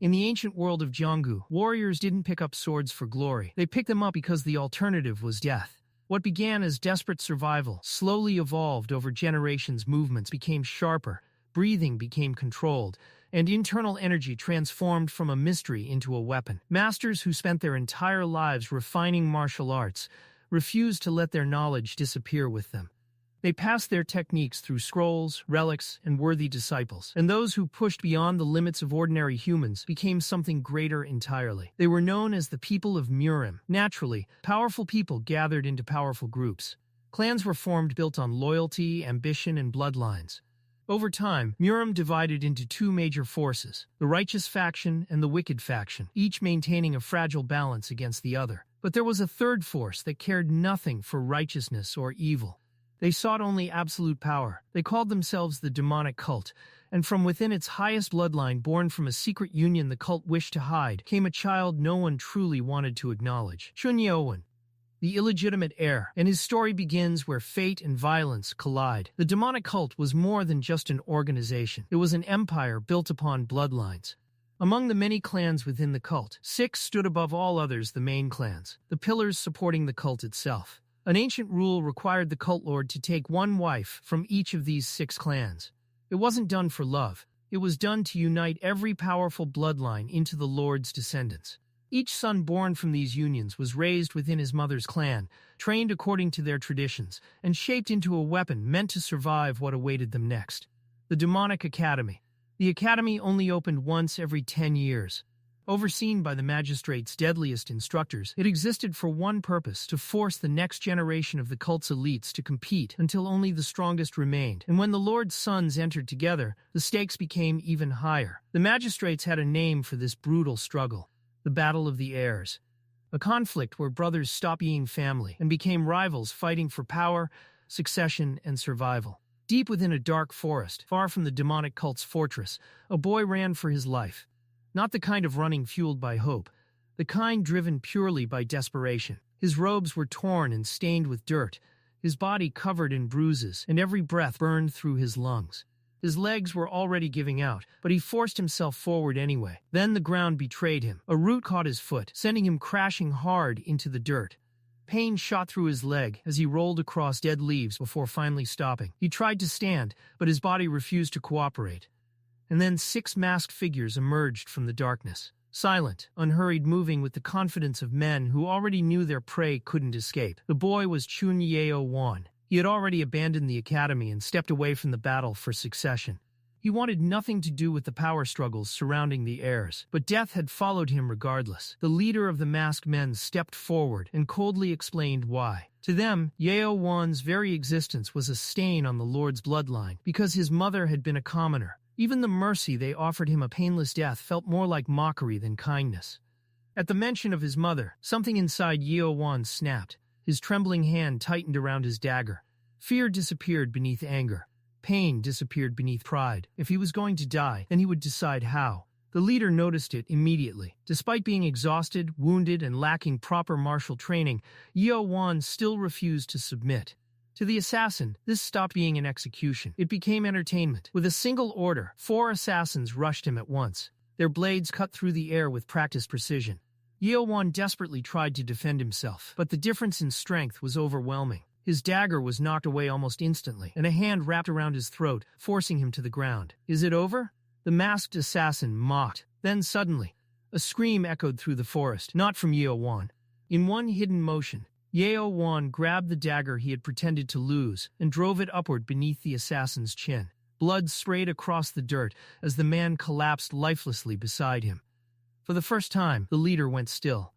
In the ancient world of Gyeonggu, warriors didn't pick up swords for glory. They picked them up because the alternative was death. What began as desperate survival slowly evolved over generations. Movements became sharper, breathing became controlled, and internal energy transformed from a mystery into a weapon. Masters who spent their entire lives refining martial arts refused to let their knowledge disappear with them. They passed their techniques through scrolls, relics, and worthy disciples, and those who pushed beyond the limits of ordinary humans became something greater entirely. They were known as the people of Murim. Naturally, powerful people gathered into powerful groups. Clans were formed built on loyalty, ambition, and bloodlines. Over time, Murim divided into two major forces, the righteous faction and the wicked faction, each maintaining a fragile balance against the other. But there was a third force that cared nothing for righteousness or evil. They sought only absolute power. They called themselves the demonic cult, and from within its highest bloodline, born from a secret union the cult wished to hide, came a child no one truly wanted to acknowledge. Cheon Yeo-Woon, the illegitimate heir, and his story begins where fate and violence collide. The demonic cult was more than just an organization. It was an empire built upon bloodlines. Among the many clans within the cult, 6 stood above all others: the main clans, the pillars supporting the cult itself. An ancient rule required the cult lord to take one wife from each of these 6 clans. It wasn't done for love. It was done to unite every powerful bloodline into the lord's descendants. Each son born from these unions was raised within his mother's clan, trained according to their traditions, and shaped into a weapon meant to survive what awaited them next. The Demonic Academy. The academy only opened once every 10 years. Overseen by the magistrate's deadliest instructors, it existed for one purpose: to force the next generation of the cult's elites to compete until only the strongest remained. And when the Lord's sons entered together, the stakes became even higher. The magistrates had a name for this brutal struggle: the Battle of the Heirs. A conflict where brothers stopped being family and became rivals, fighting for power, succession, and survival. Deep within a dark forest, far from the demonic cult's fortress, a boy ran for his life. Not the kind of running fueled by hope, the kind driven purely by desperation. His robes were torn and stained with dirt, his body covered in bruises, and every breath burned through his lungs. His legs were already giving out, but he forced himself forward anyway. Then the ground betrayed him. A root caught his foot, sending him crashing hard into the dirt. Pain shot through his leg as he rolled across dead leaves before finally stopping. He tried to stand, but his body refused to cooperate. And then 6 masked figures emerged from the darkness. Silent, unhurried, moving with the confidence of men who already knew their prey couldn't escape. The boy was Cheon Yeo-Woon. He had already abandoned the academy and stepped away from the battle for succession. He wanted nothing to do with the power struggles surrounding the heirs, but death had followed him regardless. The leader of the masked men stepped forward and coldly explained why. To them, Yeo-Woon's very existence was a stain on the Lord's bloodline, because his mother had been a commoner. Even the mercy they offered him, a painless death, felt more like mockery than kindness. At the mention of his mother, something inside Yeo-Woon snapped. His trembling hand tightened around his dagger. Fear disappeared beneath anger. Pain disappeared beneath pride. If he was going to die, then he would decide how. The leader noticed it immediately. Despite being exhausted, wounded, and lacking proper martial training, Yeo-Woon still refused to submit. To the assassin, this stopped being an execution. It became entertainment. With a single order, 4 assassins rushed him at once. Their blades cut through the air with practiced precision. Yeo-Woon desperately tried to defend himself, but the difference in strength was overwhelming. His dagger was knocked away almost instantly, and a hand wrapped around his throat, forcing him to the ground. "Is it over?" the masked assassin mocked. Then suddenly, a scream echoed through the forest, not from Yeo-Woon. In one hidden motion, Yeo-Woon grabbed the dagger he had pretended to lose and drove it upward beneath the assassin's chin. Blood sprayed across the dirt as the man collapsed lifelessly beside him. For the first time, the leader went still.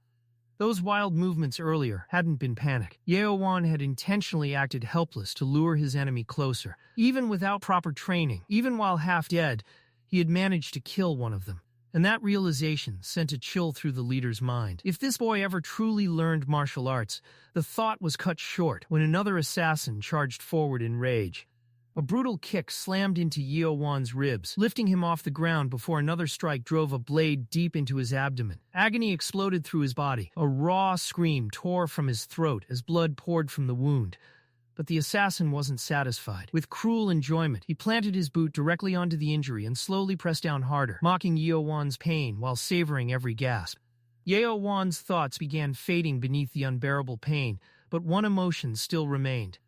Those wild movements earlier hadn't been panic. Yeo-Woon had intentionally acted helpless to lure his enemy closer. Even without proper training, even while half dead, he had managed to kill one of them. And that realization sent a chill through the leader's mind. If this boy ever truly learned martial arts, the thought was cut short when another assassin charged forward in rage. A brutal kick slammed into Yeo-Woon's ribs, lifting him off the ground before another strike drove a blade deep into his abdomen. Agony exploded through his body. A raw scream tore from his throat as blood poured from the wound. But the assassin wasn't satisfied. With cruel enjoyment, he planted his boot directly onto the injury and slowly pressed down harder, mocking Yeo-Woon's pain while savoring every gasp. Yeo-Woon's thoughts began fading beneath the unbearable pain, but one emotion still remained.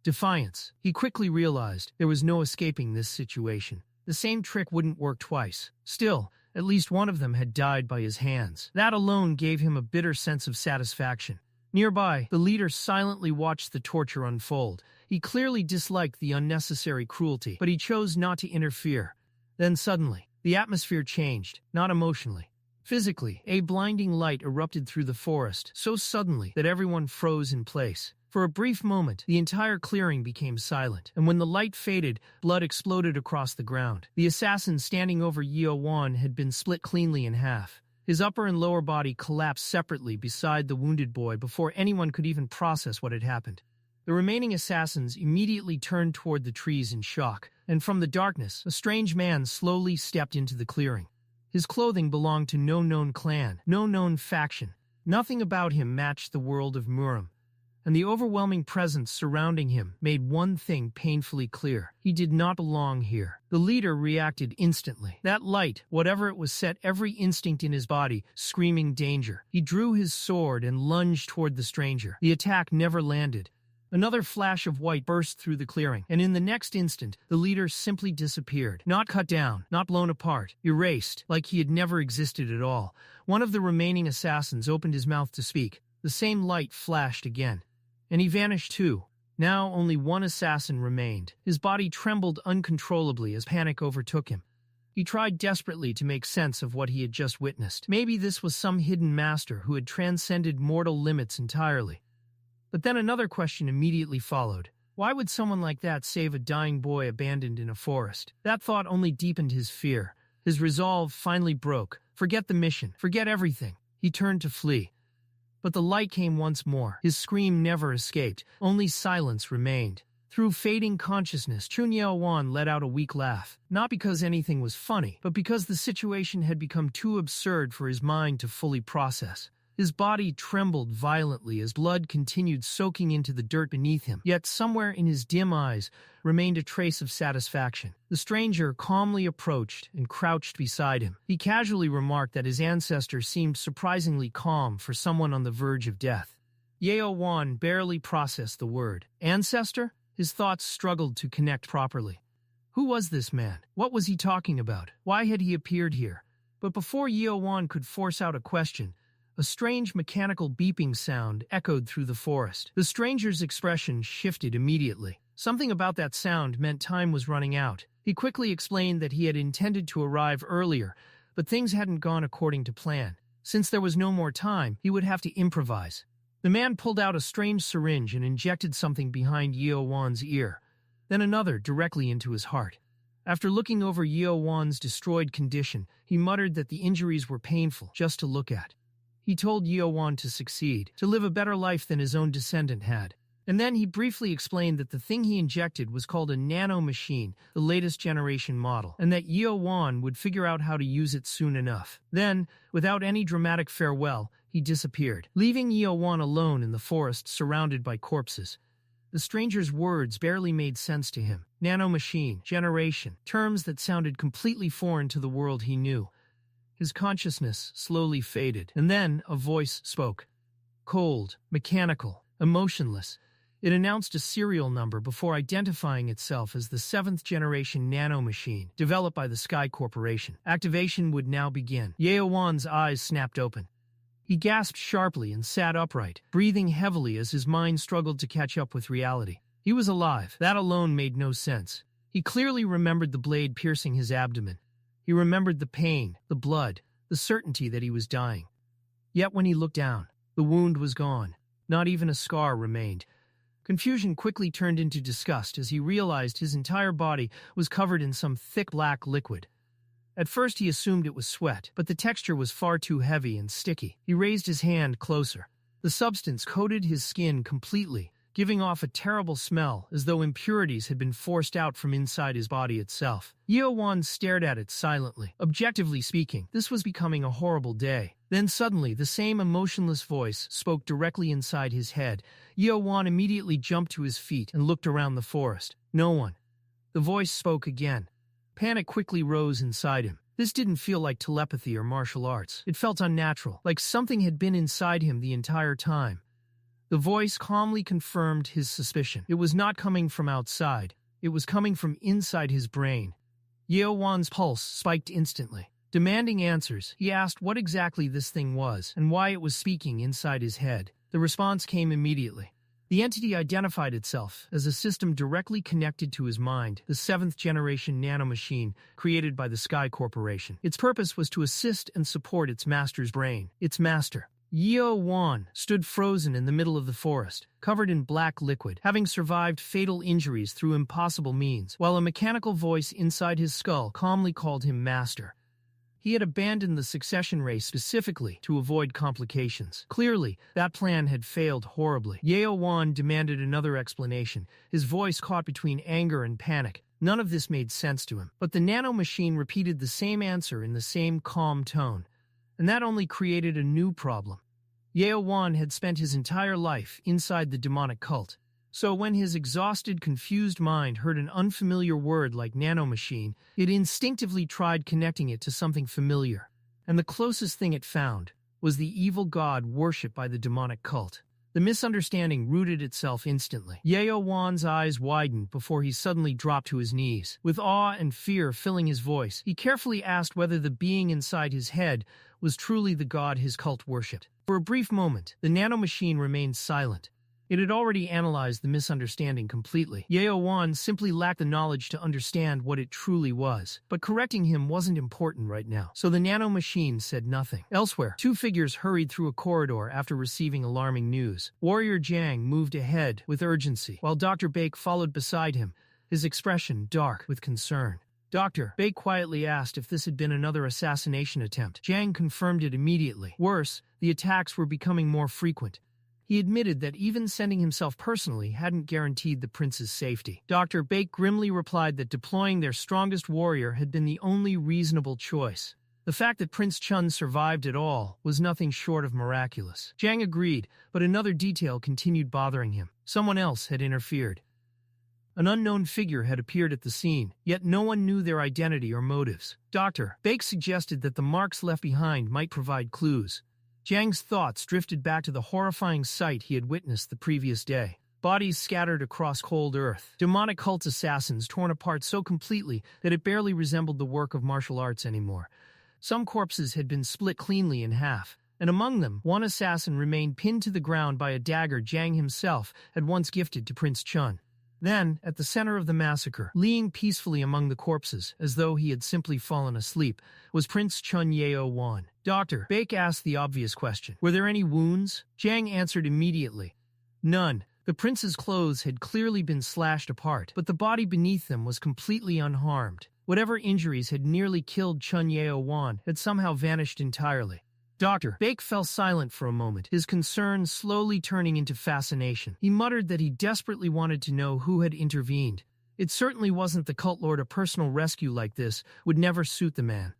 Defiance. He quickly realized there was no escaping this situation. The same trick wouldn't work twice. Still, at least one of them had died by his hands. That alone gave him a bitter sense of satisfaction. Nearby, the leader silently watched the torture unfold. He clearly disliked the unnecessary cruelty, but he chose not to interfere. Then suddenly, the atmosphere changed, not emotionally. Physically, a blinding light erupted through the forest, so suddenly that everyone froze in place. For a brief moment, the entire clearing became silent, and when the light faded, blood exploded across the ground. The assassin standing over Yeo-Woon had been split cleanly in half. His upper and lower body collapsed separately beside the wounded boy before anyone could even process what had happened. The remaining assassins immediately turned toward the trees in shock, and from the darkness, a strange man slowly stepped into the clearing. His clothing belonged to no known clan, no known faction. Nothing about him matched the world of Murim, and the overwhelming presence surrounding him made one thing painfully clear. He did not belong here. The leader reacted instantly. That light, whatever it was, set every instinct in his body screaming danger. He drew his sword and lunged toward the stranger. The attack never landed. Another flash of white burst through the clearing, and in the next instant, the leader simply disappeared. Not cut down, not blown apart, erased, like he had never existed at all. One of the remaining assassins opened his mouth to speak. The same light flashed again, and he vanished too. Now only one assassin remained. His body trembled uncontrollably as panic overtook him. He tried desperately to make sense of what he had just witnessed. Maybe this was some hidden master who had transcended mortal limits entirely. But then another question immediately followed. Why would someone like that save a dying boy abandoned in a forest? That thought only deepened his fear. His resolve finally broke. Forget the mission. Forget everything. He turned to flee. But the light came once more. His scream never escaped. Only silence remained. Through fading consciousness, Cheon Yeo-Woon let out a weak laugh. Not because anything was funny, but because the situation had become too absurd for his mind to fully process. His body trembled violently as blood continued soaking into the dirt beneath him. Yet somewhere in his dim eyes remained a trace of satisfaction. The stranger calmly approached and crouched beside him. He casually remarked that his ancestor seemed surprisingly calm for someone on the verge of death. Yeo-Woon barely processed the word. Ancestor? His thoughts struggled to connect properly. Who was this man? What was he talking about? Why had he appeared here? But before Yeo-Woon could force out a question, a strange mechanical beeping sound echoed through the forest. The stranger's expression shifted immediately. Something about that sound meant time was running out. He quickly explained that he had intended to arrive earlier, but things hadn't gone according to plan. Since there was no more time, he would have to improvise. The man pulled out a strange syringe and injected something behind Yeo-Woon's ear, then another directly into his heart. After looking over Yeo-Woon's destroyed condition, he muttered that the injuries were painful just to look at. He told Yeo-Woon to succeed, to live a better life than his own descendant had. And then he briefly explained that the thing he injected was called a Nano Machine, the latest generation model, and that Yeo-Woon would figure out how to use it soon enough. Then, without any dramatic farewell, he disappeared, leaving Yeo-Woon alone in the forest surrounded by corpses. The stranger's words barely made sense to him. Nano Machine, generation, terms that sounded completely foreign to the world he knew. His consciousness slowly faded, and then a voice spoke. Cold, mechanical, emotionless. It announced a serial number before identifying itself as the 7th generation Nano Machine, developed by the Sky Corporation. Activation would now begin. Yeo-Woon's eyes snapped open. He gasped sharply and sat upright, breathing heavily as his mind struggled to catch up with reality. He was alive. That alone made no sense. He clearly remembered the blade piercing his abdomen. He remembered the pain, the blood, the certainty that he was dying. Yet when he looked down, the wound was gone. Not even a scar remained. Confusion quickly turned into disgust as he realized his entire body was covered in some thick black liquid. At first he assumed it was sweat, but the texture was far too heavy and sticky. He raised his hand closer. The substance coated his skin completely, giving off a terrible smell as though impurities had been forced out from inside his body itself. Yeo-Woon stared at it silently. Objectively speaking, this was becoming a horrible day. Then suddenly, the same emotionless voice spoke directly inside his head. Yeo-Woon immediately jumped to his feet and looked around the forest. No one. The voice spoke again. Panic quickly rose inside him. This didn't feel like telepathy or martial arts. It felt unnatural, like something had been inside him the entire time. The voice calmly confirmed his suspicion. It was not coming from outside. It was coming from inside his brain. Yeo-Woon's pulse spiked instantly. Demanding answers, he asked what exactly this thing was and why it was speaking inside his head. The response came immediately. The entity identified itself as a system directly connected to his mind, the 7th-generation Nano Machine created by the Sky Corporation. Its purpose was to assist and support its master's brain. Its master, Yeo-Woon, stood frozen in the middle of the forest, covered in black liquid, having survived fatal injuries through impossible means, while a mechanical voice inside his skull calmly called him master. He had abandoned the succession race specifically to avoid complications. Clearly, that plan had failed horribly. Yeo-Woon demanded another explanation, his voice caught between anger and panic. None of this made sense to him, but the Nano Machine repeated the same answer in the same calm tone. And that only created a new problem. Yeo-Woon had spent his entire life inside the demonic cult. So when his exhausted, confused mind heard an unfamiliar word like Nano Machine, it instinctively tried connecting it to something familiar. And the closest thing it found was the evil god worshipped by the demonic cult. The misunderstanding rooted itself instantly. Yeo-Woon's eyes widened before he suddenly dropped to his knees. With awe and fear filling his voice, he carefully asked whether the being inside his head was truly the god his cult worshipped. For a brief moment, the Nano Machine remained silent. It had already analyzed the misunderstanding completely. Yeo-Woon simply lacked the knowledge to understand what it truly was. But correcting him wasn't important right now, so the Nano Machine said nothing. Elsewhere, 2 figures hurried through a corridor after receiving alarming news. Warrior Jang moved ahead with urgency, while Dr. Baek followed beside him, his expression dark with concern. Dr. Baek quietly asked if this had been another assassination attempt. Jang confirmed it immediately. Worse, the attacks were becoming more frequent. He admitted that even sending himself personally hadn't guaranteed the prince's safety. Dr. Baek grimly replied that deploying their strongest warrior had been the only reasonable choice. The fact that Prince Chun survived at all was nothing short of miraculous. Jang agreed, but another detail continued bothering him. Someone else had interfered. An unknown figure had appeared at the scene, yet no one knew their identity or motives. Dr. Baek suggested that the marks left behind might provide clues. Jang's thoughts drifted back to the horrifying sight he had witnessed the previous day. Bodies scattered across cold earth. Demonic cult assassins torn apart so completely that it barely resembled the work of martial arts anymore. Some corpses had been split cleanly in half, and among them, one assassin remained pinned to the ground by a dagger Jang himself had once gifted to Prince Chun. Then, at the center of the massacre, leaning peacefully among the corpses, as though he had simply fallen asleep, was Prince Cheon Yeo-Woon. Dr. Baek asked the obvious question. Were there any wounds? Jang answered immediately. None. The prince's clothes had clearly been slashed apart, but the body beneath them was completely unharmed. Whatever injuries had nearly killed Cheon Yeo-Woon had somehow vanished entirely. Dr. Baek fell silent for a moment, his concern slowly turning into fascination. He muttered that he desperately wanted to know who had intervened. It certainly wasn't the cult lord. A personal rescue like this would never suit the man.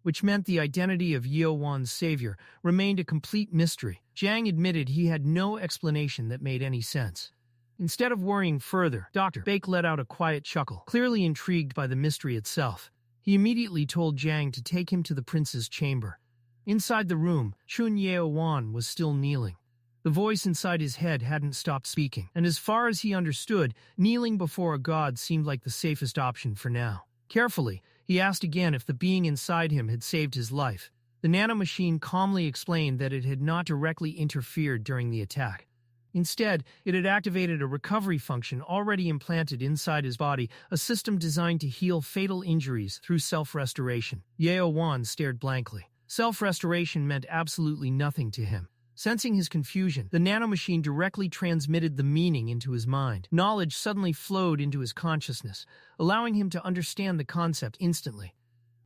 Which meant the identity of Yeo-Woon's savior remained a complete mystery. Jang admitted he had no explanation that made any sense. Instead of worrying further, Dr. Baek let out a quiet chuckle, clearly intrigued by the mystery itself. He immediately told Jang to take him to the prince's chamber. Inside the room, Cheon Yeo-Woon was still kneeling. The voice inside his head hadn't stopped speaking, and as far as he understood, kneeling before a god seemed like the safest option for now. Carefully, he asked again if the being inside him had saved his life. The Nano Machine calmly explained that it had not directly interfered during the attack. Instead, it had activated a recovery function already implanted inside his body, a system designed to heal fatal injuries through self-restoration. Yeo-Woon stared blankly. Self-restoration meant absolutely nothing to him. Sensing his confusion, the Nano Machine directly transmitted the meaning into his mind. Knowledge suddenly flowed into his consciousness, allowing him to understand the concept instantly.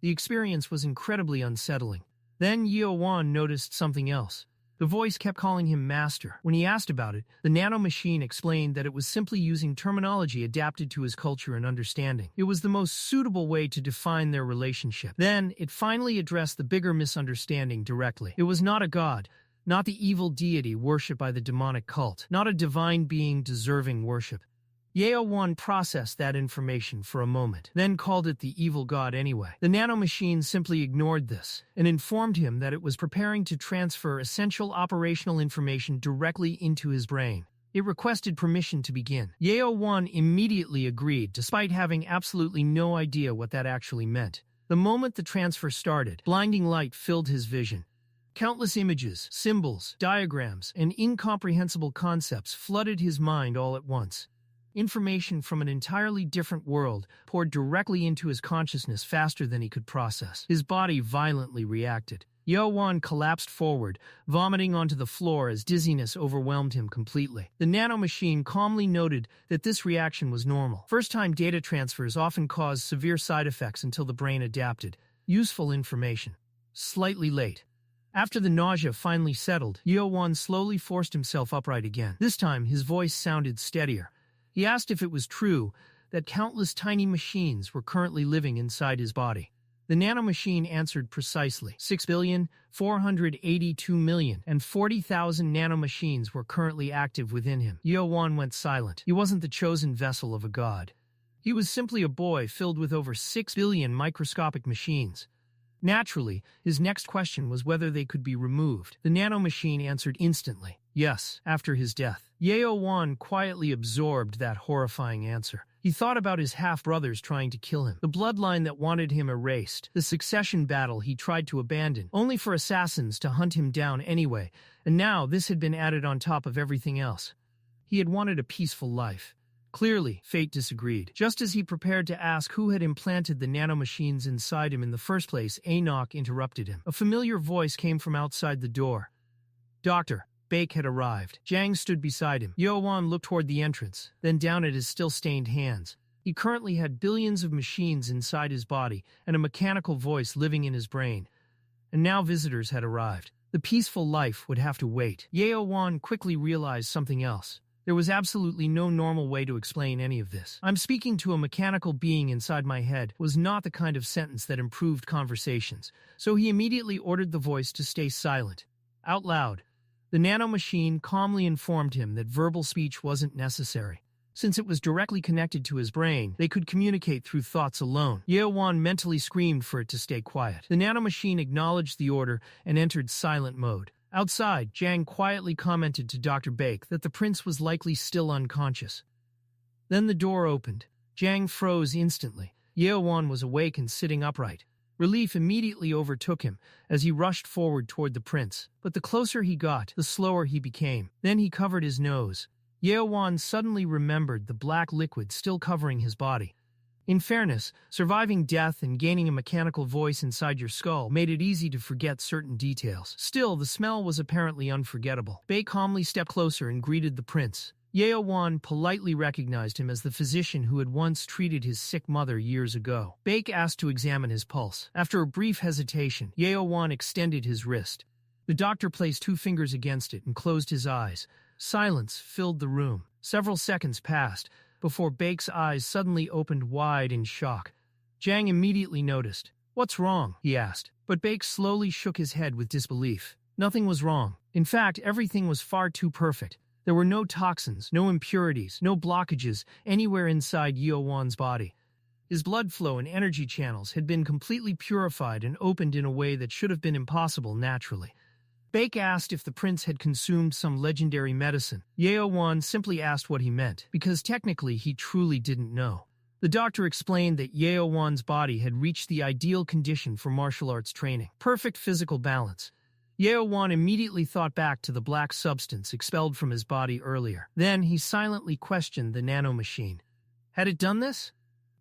The experience was incredibly unsettling. Then Yeo-Woon noticed something else. The voice kept calling him master. When he asked about it, the Nano Machine explained that it was simply using terminology adapted to his culture and understanding. It was the most suitable way to define their relationship. Then, it finally addressed the bigger misunderstanding directly. It was not a god, not the evil deity worshipped by the demonic cult, not a divine being deserving worship. Yeo-Woon processed that information for a moment, then called it the evil god anyway. The Nano Machine simply ignored this and informed him that it was preparing to transfer essential operational information directly into his brain. It requested permission to begin. Yeo-Woon immediately agreed, despite having absolutely no idea what that actually meant. The moment the transfer started, blinding light filled his vision. Countless images, symbols, diagrams, and incomprehensible concepts flooded his mind all at once. Information from an entirely different world poured directly into his consciousness faster than he could process. His body violently reacted. Yeo-Woon collapsed forward, vomiting onto the floor as dizziness overwhelmed him completely. The Nano Machine calmly noted that this reaction was normal. First-time data transfers often cause severe side effects until the brain adapted. Useful information. Slightly late. After the nausea finally settled, Yeo-Woon slowly forced himself upright again. This time, his voice sounded steadier. He asked if it was true that countless tiny machines were currently living inside his body. The Nano Machine answered precisely. 6,482,040,000 nanomachines were currently active within him. Yeo-Woon went silent. He wasn't the chosen vessel of a god. He was simply a boy filled with over 6 billion microscopic machines. Naturally, his next question was whether they could be removed. The Nano Machine answered instantly. Yes, after his death. Yeo-Woon quietly absorbed that horrifying answer. He thought about his half-brothers trying to kill him, the bloodline that wanted him erased, the succession battle he tried to abandon, only for assassins to hunt him down anyway, and now this had been added on top of everything else. He had wanted a peaceful life. Clearly, fate disagreed. Just as he prepared to ask who had implanted the nanomachines inside him in the first place, a knock interrupted him. A familiar voice came from outside the door. Doctor. Baek had arrived. Jang stood beside him. Yeo-Woon looked toward the entrance, then down at his still-stained hands. He currently had billions of machines inside his body and a mechanical voice living in his brain. And now visitors had arrived. The peaceful life would have to wait. Yeo-Woon quickly realized something else. There was absolutely no normal way to explain any of this. I'm speaking to a mechanical being inside my head was not the kind of sentence that improved conversations, so he immediately ordered the voice to stay silent. Out loud. The Nano Machine calmly informed him that verbal speech wasn't necessary. Since it was directly connected to his brain, they could communicate through thoughts alone. Yeo-Woon mentally screamed for it to stay quiet. The Nano Machine acknowledged the order and entered silent mode. Outside, Jang quietly commented to Dr. Baek that the prince was likely still unconscious. Then the door opened. Jang froze instantly. Yeo-Woon was awake and sitting upright. Relief immediately overtook him as he rushed forward toward the prince. But the closer he got, the slower he became. Then he covered his nose. Yeo-Woon suddenly remembered the black liquid still covering his body. In fairness, surviving death and gaining a mechanical voice inside your skull made it easy to forget certain details. Still, the smell was apparently unforgettable. Baek calmly stepped closer and greeted the prince. Yeo-Woon politely recognized him as the physician who had once treated his sick mother years ago. Baek asked to examine his pulse. After a brief hesitation, Yeo-Woon extended his wrist. The doctor placed 2 fingers against it and closed his eyes. Silence filled the room. Several seconds passed before Baek's eyes suddenly opened wide in shock. Jang immediately noticed. "What's wrong?" he asked. But Baek slowly shook his head with disbelief. Nothing was wrong. In fact, everything was far too perfect. There were no toxins, no impurities, no blockages anywhere inside Yeo-Woon's body. His blood flow and energy channels had been completely purified and opened in a way that should have been impossible naturally. Baek asked if the prince had consumed some legendary medicine. Yeo-Woon simply asked what he meant, because technically he truly didn't know. The doctor explained that Yeo-Woon's body had reached the ideal condition for martial arts training. Perfect physical balance. Yeo-Woon immediately thought back to the black substance expelled from his body earlier. Then he silently questioned the Nano Machine. Had it done this?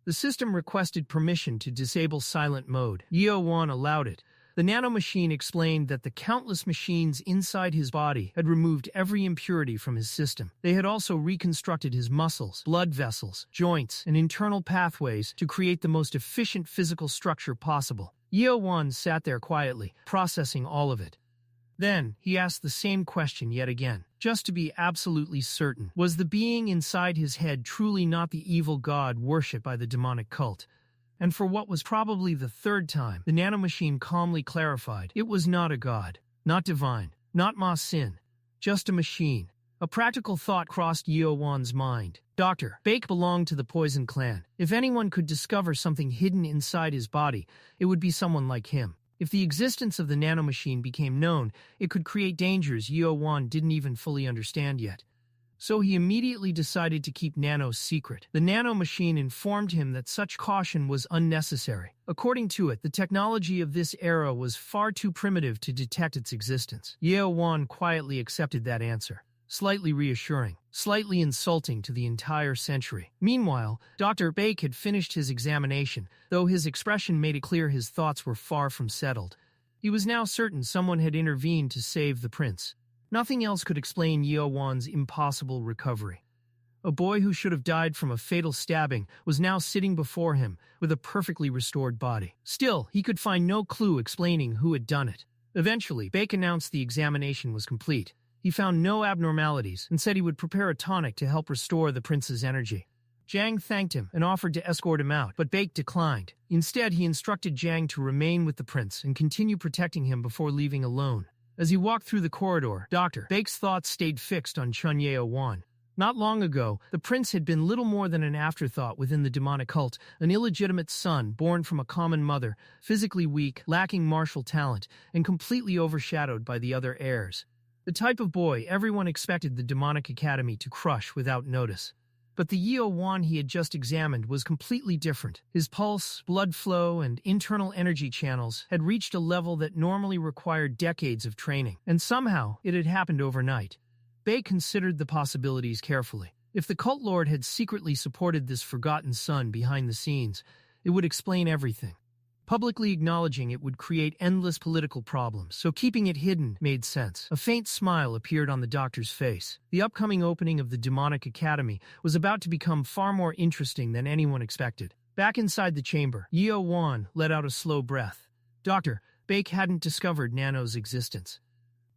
The system requested permission to disable silent mode. Yeo-Woon allowed it. The Nano Machine explained that the countless machines inside his body had removed every impurity from his system. They had also reconstructed his muscles, blood vessels, joints, and internal pathways to create the most efficient physical structure possible. Yeo-Woon sat there quietly, processing all of it. Then, he asked the same question yet again, just to be absolutely certain. Was the being inside his head truly not the evil god worshipped by the demonic cult? And for what was probably the third time, the nanomachine calmly clarified, it was not a god, not divine, not Ma Sin, just a machine. A practical thought crossed Yeo-Woon's mind. Dr. Baek belonged to the Poison Clan. If anyone could discover something hidden inside his body, it would be someone like him. If the existence of the nanomachine became known, it could create dangers Yeo-Woon didn't even fully understand yet. So he immediately decided to keep Nano's secret. The nanomachine informed him that such caution was unnecessary. According to it, the technology of this era was far too primitive to detect its existence. Yeo-Woon quietly accepted that answer. Slightly reassuring, slightly insulting to the entire century. Meanwhile, Dr. Baek had finished his examination, though his expression made it clear his thoughts were far from settled. He was now certain someone had intervened to save the prince. Nothing else could explain Yeo-Woon's impossible recovery. A boy who should have died from a fatal stabbing was now sitting before him with a perfectly restored body. Still, he could find no clue explaining who had done it. Eventually, Baek announced the examination was complete. He found no abnormalities and said he would prepare a tonic to help restore the prince's energy. Jang thanked him and offered to escort him out, but Baek declined. Instead, he instructed Jang to remain with the prince and continue protecting him before leaving alone. As he walked through the corridor, Dr. Baek's thoughts stayed fixed on Cheon Yeo-Woon. Not long ago, the prince had been little more than an afterthought within the demonic cult, an illegitimate son born from a common mother, physically weak, lacking martial talent, and completely overshadowed by the other heirs. The type of boy everyone expected the demonic academy to crush without notice. But the Yeo-Woon he had just examined was completely different. His pulse, blood flow, and internal energy channels had reached a level that normally required decades of training, and somehow it had happened overnight. Baek considered the possibilities carefully. If the cult lord had secretly supported this forgotten son behind the scenes, it would explain everything. Publicly acknowledging it would create endless political problems, so keeping it hidden made sense. A faint smile appeared on the doctor's face. The upcoming opening of the demonic academy was about to become far more interesting than anyone expected. Back inside the chamber, Yeo-Woon let out a slow breath. Dr. Baek hadn't discovered Nano's existence.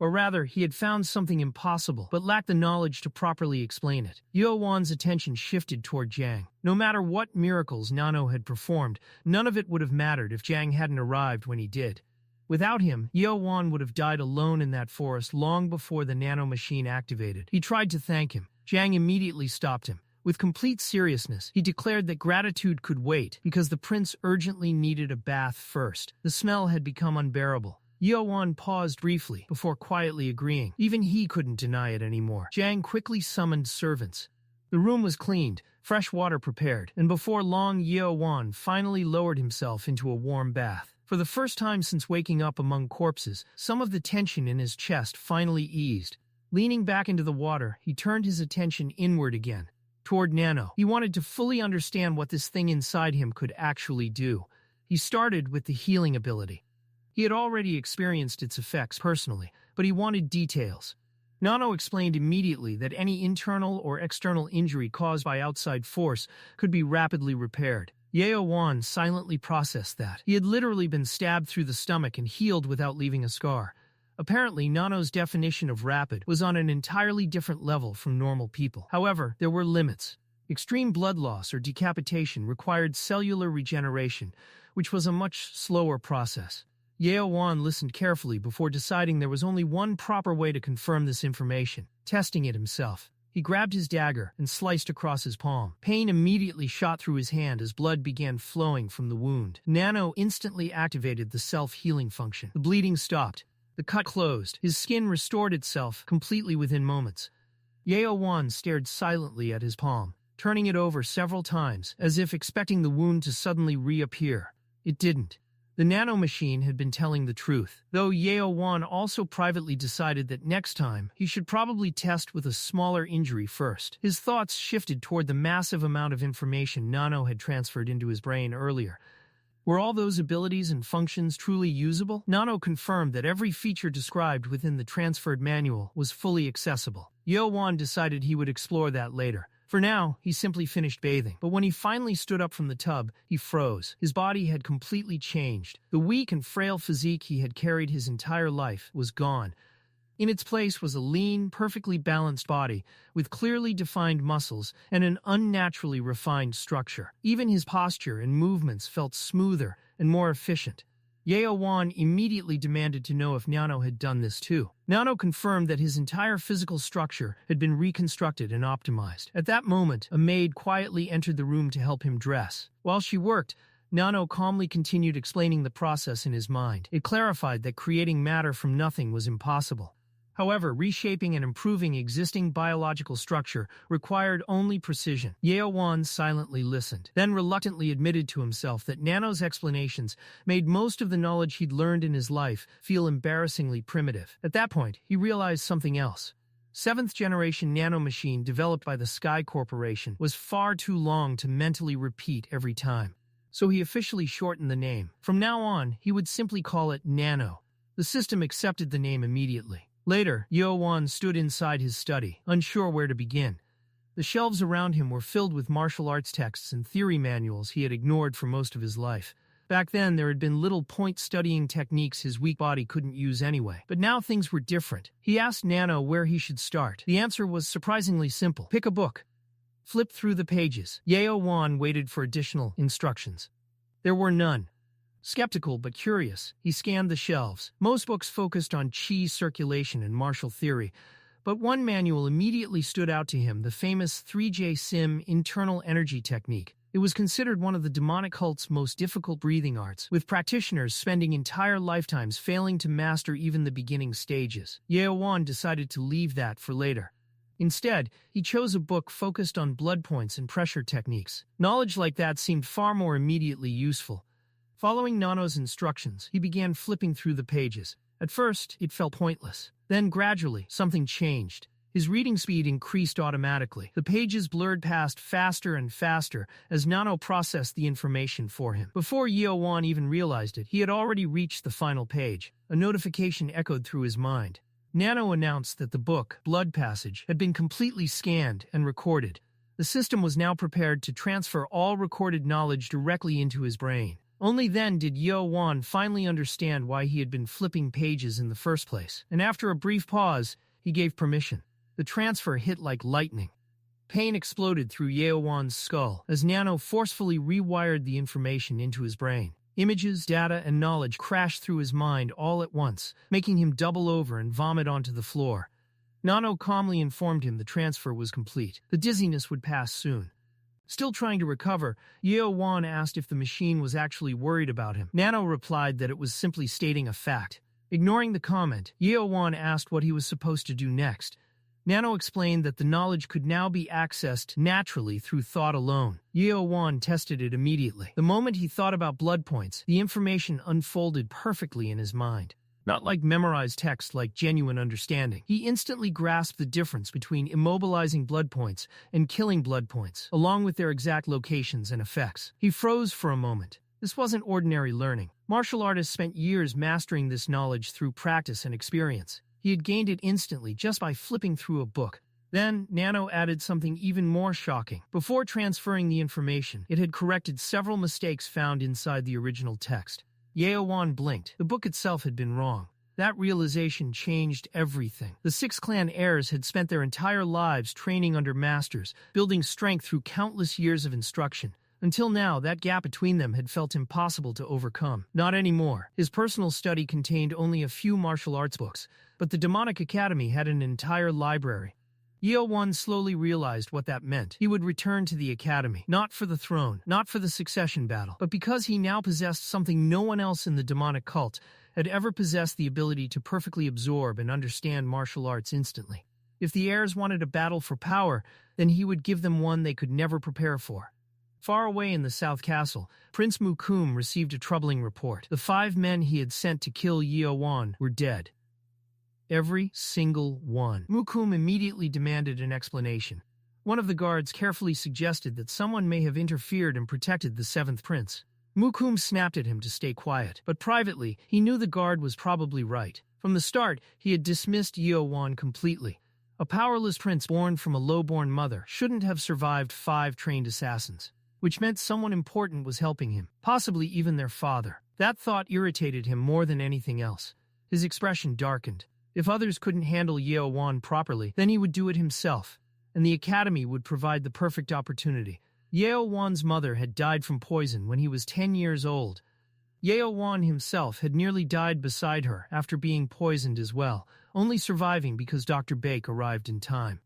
Or rather, he had found something impossible, but lacked the knowledge to properly explain it. Yeo-Woon's attention shifted toward Jang. No matter what miracles Nano had performed, none of it would have mattered if Jang hadn't arrived when he did. Without him, Yeo-Woon would have died alone in that forest long before the nano machine activated. He tried to thank him. Jang immediately stopped him. With complete seriousness, he declared that gratitude could wait because the prince urgently needed a bath first. The smell had become unbearable. Yeo-Woon paused briefly before quietly agreeing. Even he couldn't deny it anymore. Jang quickly summoned servants. The room was cleaned, fresh water prepared, and before long Yeo-Woon finally lowered himself into a warm bath. For the first time since waking up among corpses, some of the tension in his chest finally eased. Leaning back into the water, he turned his attention inward again, toward Nano. He wanted to fully understand what this thing inside him could actually do. He started with the healing ability. He had already experienced its effects personally, but he wanted details. Nano explained immediately that any internal or external injury caused by outside force could be rapidly repaired. Yeo-Woon silently processed that. He had literally been stabbed through the stomach and healed without leaving a scar. Apparently, Nano's definition of rapid was on an entirely different level from normal people. However, there were limits. Extreme blood loss or decapitation required cellular regeneration, which was a much slower process. Yeo-Woon listened carefully before deciding there was only one proper way to confirm this information, testing it himself. He grabbed his dagger and sliced across his palm. Pain immediately shot through his hand as blood began flowing from the wound. Nano instantly activated the self-healing function. The bleeding stopped. The cut closed. His skin restored itself completely within moments. Yeo-Woon stared silently at his palm, turning it over several times, as if expecting the wound to suddenly reappear. It didn't. The nano machine had been telling the truth, though Yeo-Woon also privately decided that next time he should probably test with a smaller injury first. His thoughts shifted toward the massive amount of information Nano had transferred into his brain earlier. Were all those abilities and functions truly usable? Nano confirmed that every feature described within the transferred manual was fully accessible. Yeo-Woon decided he would explore that later. For now, he simply finished bathing, but when he finally stood up from the tub, he froze. His body had completely changed. The weak and frail physique he had carried his entire life was gone, In its place was a lean, perfectly balanced body, with clearly defined muscles and an unnaturally refined structure. Even his posture and movements felt smoother and more efficient. Yeo-Woon immediately demanded to know if Nano had done this too. Nano confirmed that his entire physical structure had been reconstructed and optimized. At that moment, a maid quietly entered the room to help him dress. While she worked, Nano calmly continued explaining the process in his mind. It clarified that creating matter from nothing was impossible. However, reshaping and improving existing biological structure required only precision. Yeo-Woon silently listened, then reluctantly admitted to himself that Nano's explanations made most of the knowledge he'd learned in his life feel embarrassingly primitive. At that point, he realized something else. Seventh-generation Nano Machine developed by the Sky Corporation was far too long to mentally repeat every time. So he officially shortened the name. From now on, he would simply call it Nano. The system accepted the name immediately. Later, Yeo-Woon stood inside his study, unsure where to begin. The shelves around him were filled with martial arts texts and theory manuals he had ignored for most of his life. Back then, there had been little point studying techniques his weak body couldn't use anyway. But now things were different. He asked Nano where he should start. The answer was surprisingly simple. Pick a book. Flip through the pages. Yeo-Woon waited for additional instructions. There were none. Skeptical but curious, he scanned the shelves. Most books focused on chi circulation and martial theory, but one manual immediately stood out to him, the famous 3J Sim internal energy technique. It was considered one of the demonic cult's most difficult breathing arts, with practitioners spending entire lifetimes failing to master even the beginning stages. Yeo-Woon decided to leave that for later. Instead, he chose a book focused on blood points and pressure techniques. Knowledge like that seemed far more immediately useful. Following Nano's instructions, he began flipping through the pages. At first, it felt pointless. Then, gradually, something changed. His reading speed increased automatically. The pages blurred past faster and faster as Nano processed the information for him. Before Yeo-Woon even realized it, he had already reached the final page. A notification echoed through his mind. Nano announced that the book, Blood Passage, had been completely scanned and recorded. The system was now prepared to transfer all recorded knowledge directly into his brain. Only then did Yeo-Woon finally understand why he had been flipping pages in the first place. And after a brief pause, he gave permission. The transfer hit like lightning. Pain exploded through Yeo-Woon's skull as Nano forcefully rewired the information into his brain. Images, data, and knowledge crashed through his mind all at once, making him double over and vomit onto the floor. Nano calmly informed him the transfer was complete. The dizziness would pass soon. Still trying to recover, Yeo-Woon asked if the machine was actually worried about him. Nano replied that it was simply stating a fact. Ignoring the comment, Yeo-Woon asked what he was supposed to do next. Nano explained that the knowledge could now be accessed naturally through thought alone. Yeo-Woon tested it immediately. The moment he thought about blood points, the information unfolded perfectly in his mind. Not like memorized text, like genuine understanding. He instantly grasped the difference between immobilizing blood points and killing blood points, along with their exact locations and effects. He froze for a moment. This wasn't ordinary learning. Martial artists spent years mastering this knowledge through practice and experience. He had gained it instantly just by flipping through a book. Then, Nano added something even more shocking. Before transferring the information, it had corrected several mistakes found inside the original text. Yeo-Woon blinked. The book itself had been wrong. That realization changed everything. The Six Clan heirs had spent their entire lives training under masters, building strength through countless years of instruction. Until now, that gap between them had felt impossible to overcome. Not anymore. His personal study contained only a few martial arts books, but the Demonic Academy had an entire library. Yeo-Woon slowly realized what that meant. He would return to the academy, not for the throne, not for the succession battle, but because he now possessed something no one else in the demonic cult had ever possessed, the ability to perfectly absorb and understand martial arts instantly. If the heirs wanted a battle for power, then he would give them one they could never prepare for. Far away in the South Castle, Prince Murim received a troubling report. The 5 men he had sent to kill Yeo-Woon were dead. Every single one. Murim immediately demanded an explanation. One of the guards carefully suggested that someone may have interfered and protected the 7th prince. Murim snapped at him to stay quiet, but privately, he knew the guard was probably right. From the start, he had dismissed Yeo-Woon completely. A powerless prince born from a low-born mother shouldn't have survived 5 trained assassins, which meant someone important was helping him, possibly even their father. That thought irritated him more than anything else. His expression darkened. If others couldn't handle Yeo-Woon properly, then he would do it himself, and the academy would provide the perfect opportunity. Yeo-Woon's mother had died from poison when he was 10 years old. Yeo-Woon himself had nearly died beside her after being poisoned as well, only surviving because Dr. Baek arrived in time.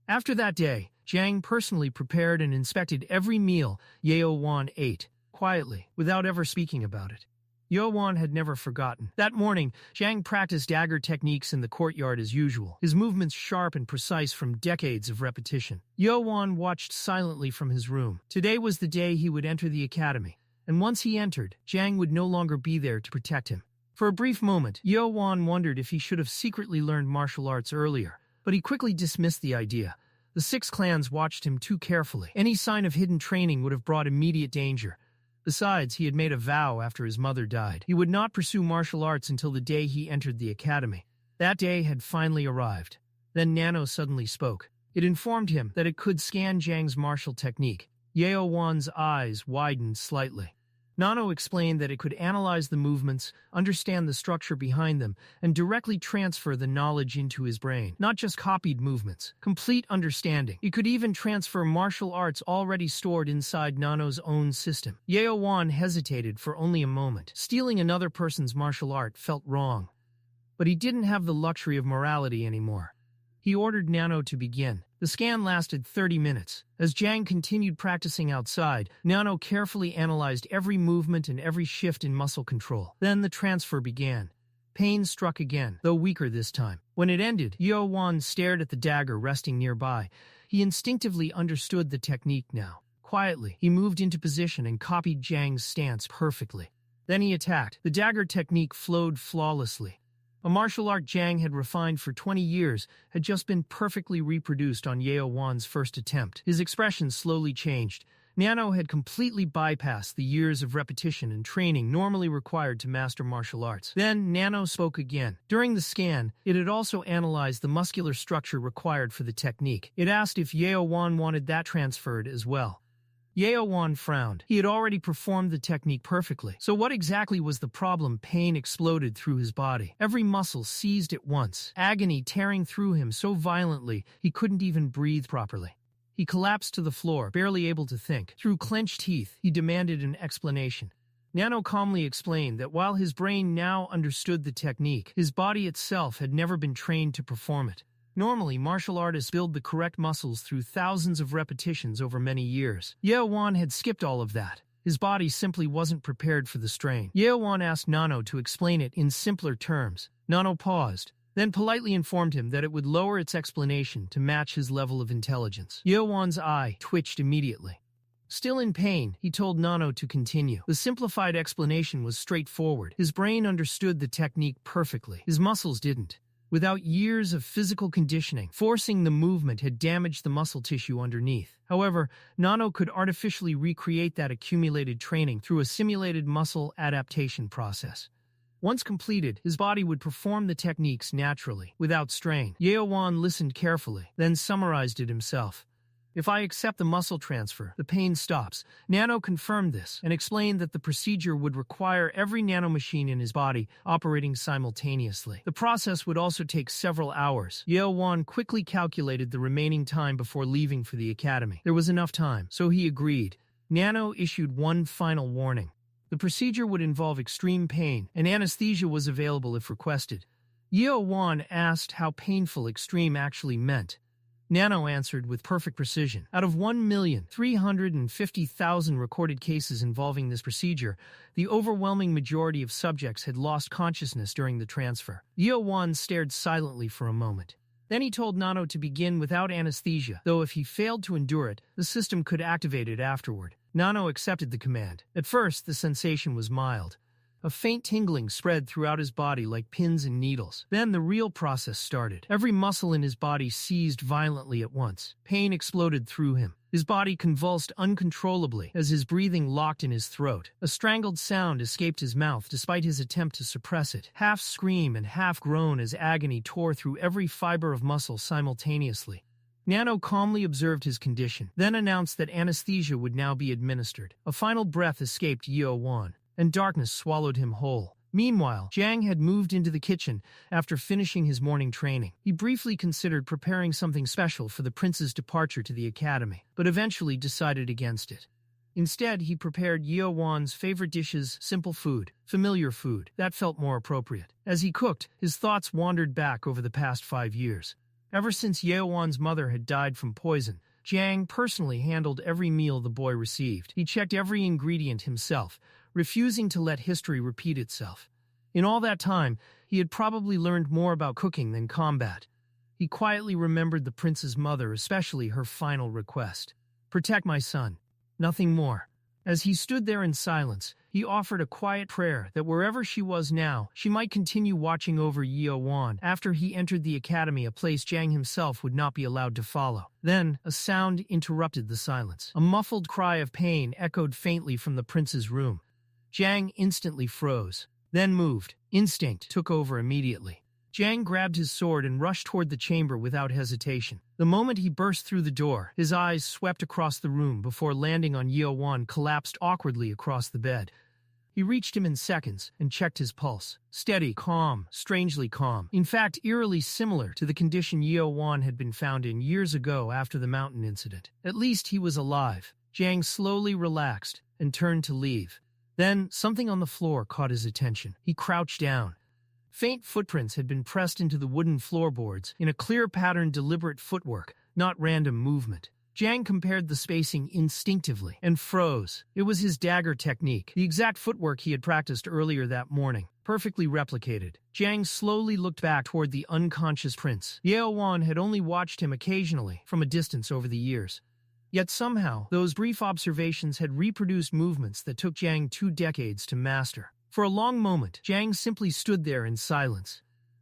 After that day, Jang personally prepared and inspected every meal Yeo-Woon ate, quietly, without ever speaking about it. Yeo-Woon had never forgotten. That morning, Jang practiced dagger techniques in the courtyard as usual, his movements sharp and precise from decades of repetition. Yeo-Woon watched silently from his room. Today was the day he would enter the academy, and once he entered, Jang would no longer be there to protect him. For a brief moment, Yeo-Woon wondered if he should have secretly learned martial arts earlier, but he quickly dismissed the idea. The 6 clans watched him too carefully. Any sign of hidden training would have brought immediate danger. Besides, he had made a vow after his mother died. He would not pursue martial arts until the day he entered the academy. That day had finally arrived. Then Nano suddenly spoke. It informed him that it could scan Jang's martial technique. Yeo-Woon's eyes widened slightly. Nano explained that it could analyze the movements, understand the structure behind them, and directly transfer the knowledge into his brain. Not just copied movements, complete understanding. It could even transfer martial arts already stored inside Nano's own system. Yeo-Woon hesitated for only a moment. Stealing another person's martial art felt wrong. But he didn't have the luxury of morality anymore. He ordered Nano to begin. The scan lasted 30 minutes. As Jang continued practicing outside, Nano carefully analyzed every movement and every shift in muscle control. Then the transfer began. Pain struck again, though weaker this time. When it ended, Yeo-Woon stared at the dagger resting nearby. He instinctively understood the technique now. Quietly, he moved into position and copied Jang's stance perfectly. Then he attacked. The dagger technique flowed flawlessly. A martial art Jang had refined for 20 years had just been perfectly reproduced on Yeo-Woon's first attempt. His expression slowly changed. Nano had completely bypassed the years of repetition and training normally required to master martial arts. Then Nano spoke again. During the scan, it had also analyzed the muscular structure required for the technique. It asked if Yeo-Woon wanted that transferred as well. Yeo-Woon frowned. He had already performed the technique perfectly. So what exactly was the problem? Pain exploded through his body. Every muscle seized at once, agony tearing through him so violently he couldn't even breathe properly. He collapsed to the floor, barely able to think. Through clenched teeth, he demanded an explanation. Nano calmly explained that while his brain now understood the technique, his body itself had never been trained to perform it. Normally, martial artists build the correct muscles through thousands of repetitions over many years. Yeo-Woon had skipped all of that. His body simply wasn't prepared for the strain. Yeo-Woon asked Nano to explain it in simpler terms. Nano paused, then politely informed him that it would lower its explanation to match his level of intelligence. Yeo-Woon's eye twitched immediately. Still in pain, he told Nano to continue. The simplified explanation was straightforward. His brain understood the technique perfectly. His muscles didn't. Without years of physical conditioning, forcing the movement had damaged the muscle tissue underneath. However, Nano could artificially recreate that accumulated training through a simulated muscle adaptation process. Once completed, his body would perform the techniques naturally, without strain. Yeo-Woon listened carefully, then summarized it himself. If I accept the muscle transfer, the pain stops. Nano confirmed this and explained that the procedure would require every nano machine in his body operating simultaneously. The process would also take several hours. Yeo-Woon quickly calculated the remaining time before leaving for the academy. There was enough time, so he agreed. Nano issued one final warning. The procedure would involve extreme pain, and anesthesia was available if requested. Yeo-Woon asked how painful extreme actually meant. Nano answered with perfect precision. Out of 1,350,000 recorded cases involving this procedure, the overwhelming majority of subjects had lost consciousness during the transfer. Yeo-Woon stared silently for a moment. Then he told Nano to begin without anesthesia, though if he failed to endure it, the system could activate it afterward. Nano accepted the command. At first, the sensation was mild. A faint tingling spread throughout his body like pins and needles. Then the real process started. Every muscle in his body seized violently at once. Pain exploded through him. His body convulsed uncontrollably as his breathing locked in his throat. A strangled sound escaped his mouth despite his attempt to suppress it. Half scream and half groan as agony tore through every fiber of muscle simultaneously. Nano calmly observed his condition, then announced that anesthesia would now be administered. A final breath escaped Yeo-Woon, and darkness swallowed him whole. Meanwhile, Jiang had moved into the kitchen after finishing his morning training. He briefly considered preparing something special for the prince's departure to the academy, but eventually decided against it. Instead, he prepared Yeo-Woon's favorite dishes, simple food, familiar food, that felt more appropriate. As he cooked, his thoughts wandered back over the past 5 years. Ever since Yeo-Woon's mother had died from poison, Jiang personally handled every meal the boy received. He checked every ingredient himself, refusing to let history repeat itself. In all that time, he had probably learned more about cooking than combat. He quietly remembered the prince's mother, especially her final request. "Protect my son. Nothing more." As he stood there in silence, he offered a quiet prayer that wherever she was now, she might continue watching over Yeo-Woon after he entered the academy, a place Jiang himself would not be allowed to follow. Then, a sound interrupted the silence. A muffled cry of pain echoed faintly from the prince's room. Jiang instantly froze, then moved. Instinct took over immediately. Jiang grabbed his sword and rushed toward the chamber without hesitation. The moment he burst through the door, his eyes swept across the room before landing on Yeo-Woon, collapsed awkwardly across the bed. He reached him in seconds and checked his pulse. Steady, calm, strangely calm. In fact, eerily similar to the condition Yeo-Woon had been found in years ago after the mountain incident. At least he was alive. Jiang slowly relaxed and turned to leave. Then, something on the floor caught his attention. He crouched down. Faint footprints had been pressed into the wooden floorboards in a clear pattern, deliberate footwork, not random movement. Jiang compared the spacing instinctively and froze. It was his dagger technique, the exact footwork he had practiced earlier that morning, perfectly replicated. Jiang slowly looked back toward the unconscious prince. Yeo-Woon had only watched him occasionally, from a distance over the years. Yet somehow, those brief observations had reproduced movements that took Jiang 2 decades to master. For a long moment, Jiang simply stood there in silence.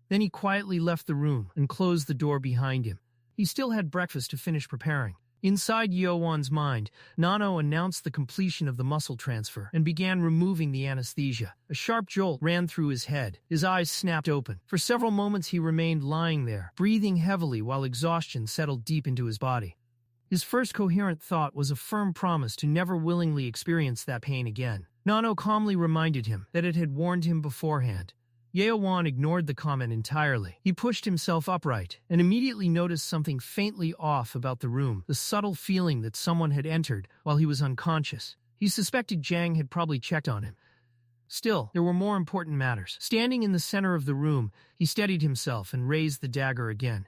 Then he quietly left the room and closed the door behind him. He still had breakfast to finish preparing. Inside Yeo-Woon's mind, Nano announced the completion of the muscle transfer and began removing the anesthesia. A sharp jolt ran through his head. His eyes snapped open. For several moments he remained lying there, breathing heavily while exhaustion settled deep into his body. His first coherent thought was a firm promise to never willingly experience that pain again. Nano calmly reminded him that it had warned him beforehand. Yeo-Woon ignored the comment entirely. He pushed himself upright and immediately noticed something faintly off about the room, the subtle feeling that someone had entered while he was unconscious. He suspected Jiang had probably checked on him. Still, there were more important matters. Standing in the center of the room, he steadied himself and raised the dagger again.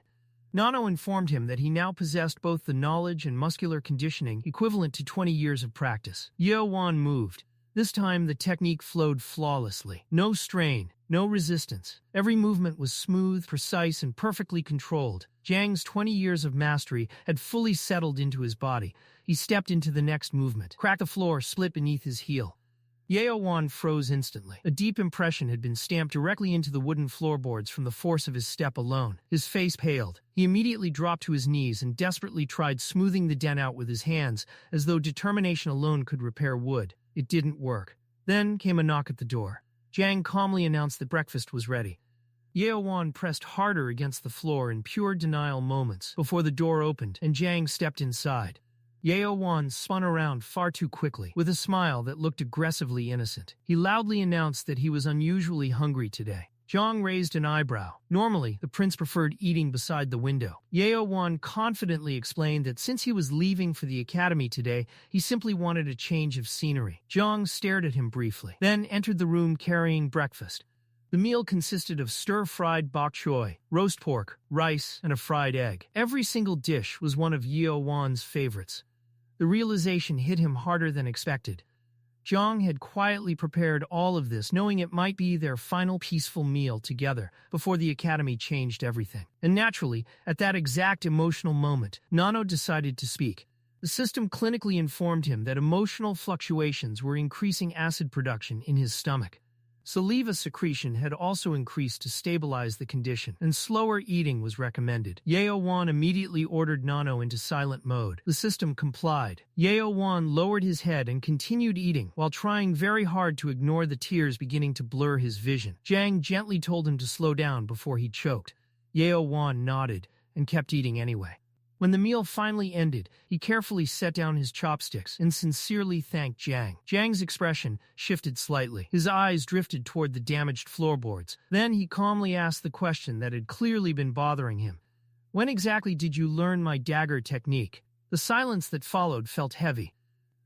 Nano informed him that he now possessed both the knowledge and muscular conditioning equivalent to 20 years of practice. Yeo-Woon moved. This time, the technique flowed flawlessly. No strain, no resistance. Every movement was smooth, precise, and perfectly controlled. Jiang's 20 years of mastery had fully settled into his body. He stepped into the next movement. Cracked the floor, split beneath his heel. Yeo-Woon froze instantly. A deep impression had been stamped directly into the wooden floorboards from the force of his step alone. His face paled. He immediately dropped to his knees and desperately tried smoothing the dent out with his hands, as though determination alone could repair wood. It didn't work. Then came a knock at the door. Jiang calmly announced that breakfast was ready. Yeo-Woon pressed harder against the floor in pure denial moments before the door opened and Jiang stepped inside. Yeo-Woon spun around far too quickly, with a smile that looked aggressively innocent. He loudly announced that he was unusually hungry today. Jiang raised an eyebrow. Normally, the prince preferred eating beside the window. Yeo-Woon confidently explained that since he was leaving for the academy today, he simply wanted a change of scenery. Jiang stared at him briefly, then entered the room carrying breakfast. The meal consisted of stir-fried bok choy, roast pork, rice, and a fried egg. Every single dish was one of Yeo-Woon's favorites. The realization hit him harder than expected. Jiang had quietly prepared all of this, knowing it might be their final peaceful meal together before the academy changed everything. And naturally, at that exact emotional moment, Nano decided to speak. The system clinically informed him that emotional fluctuations were increasing acid production in his stomach. Saliva secretion had also increased to stabilize the condition, and slower eating was recommended. Yeo-Woon immediately ordered Nano into silent mode. The system complied. Yeo-Woon lowered his head and continued eating, while trying very hard to ignore the tears beginning to blur his vision. Jiang gently told him to slow down before he choked. Yeo-Woon nodded and kept eating anyway. When the meal finally ended, he carefully set down his chopsticks and sincerely thanked Jiang. Jiang's expression shifted slightly. His eyes drifted toward the damaged floorboards. Then he calmly asked the question that had clearly been bothering him. When exactly did you learn my dagger technique? The silence that followed felt heavy.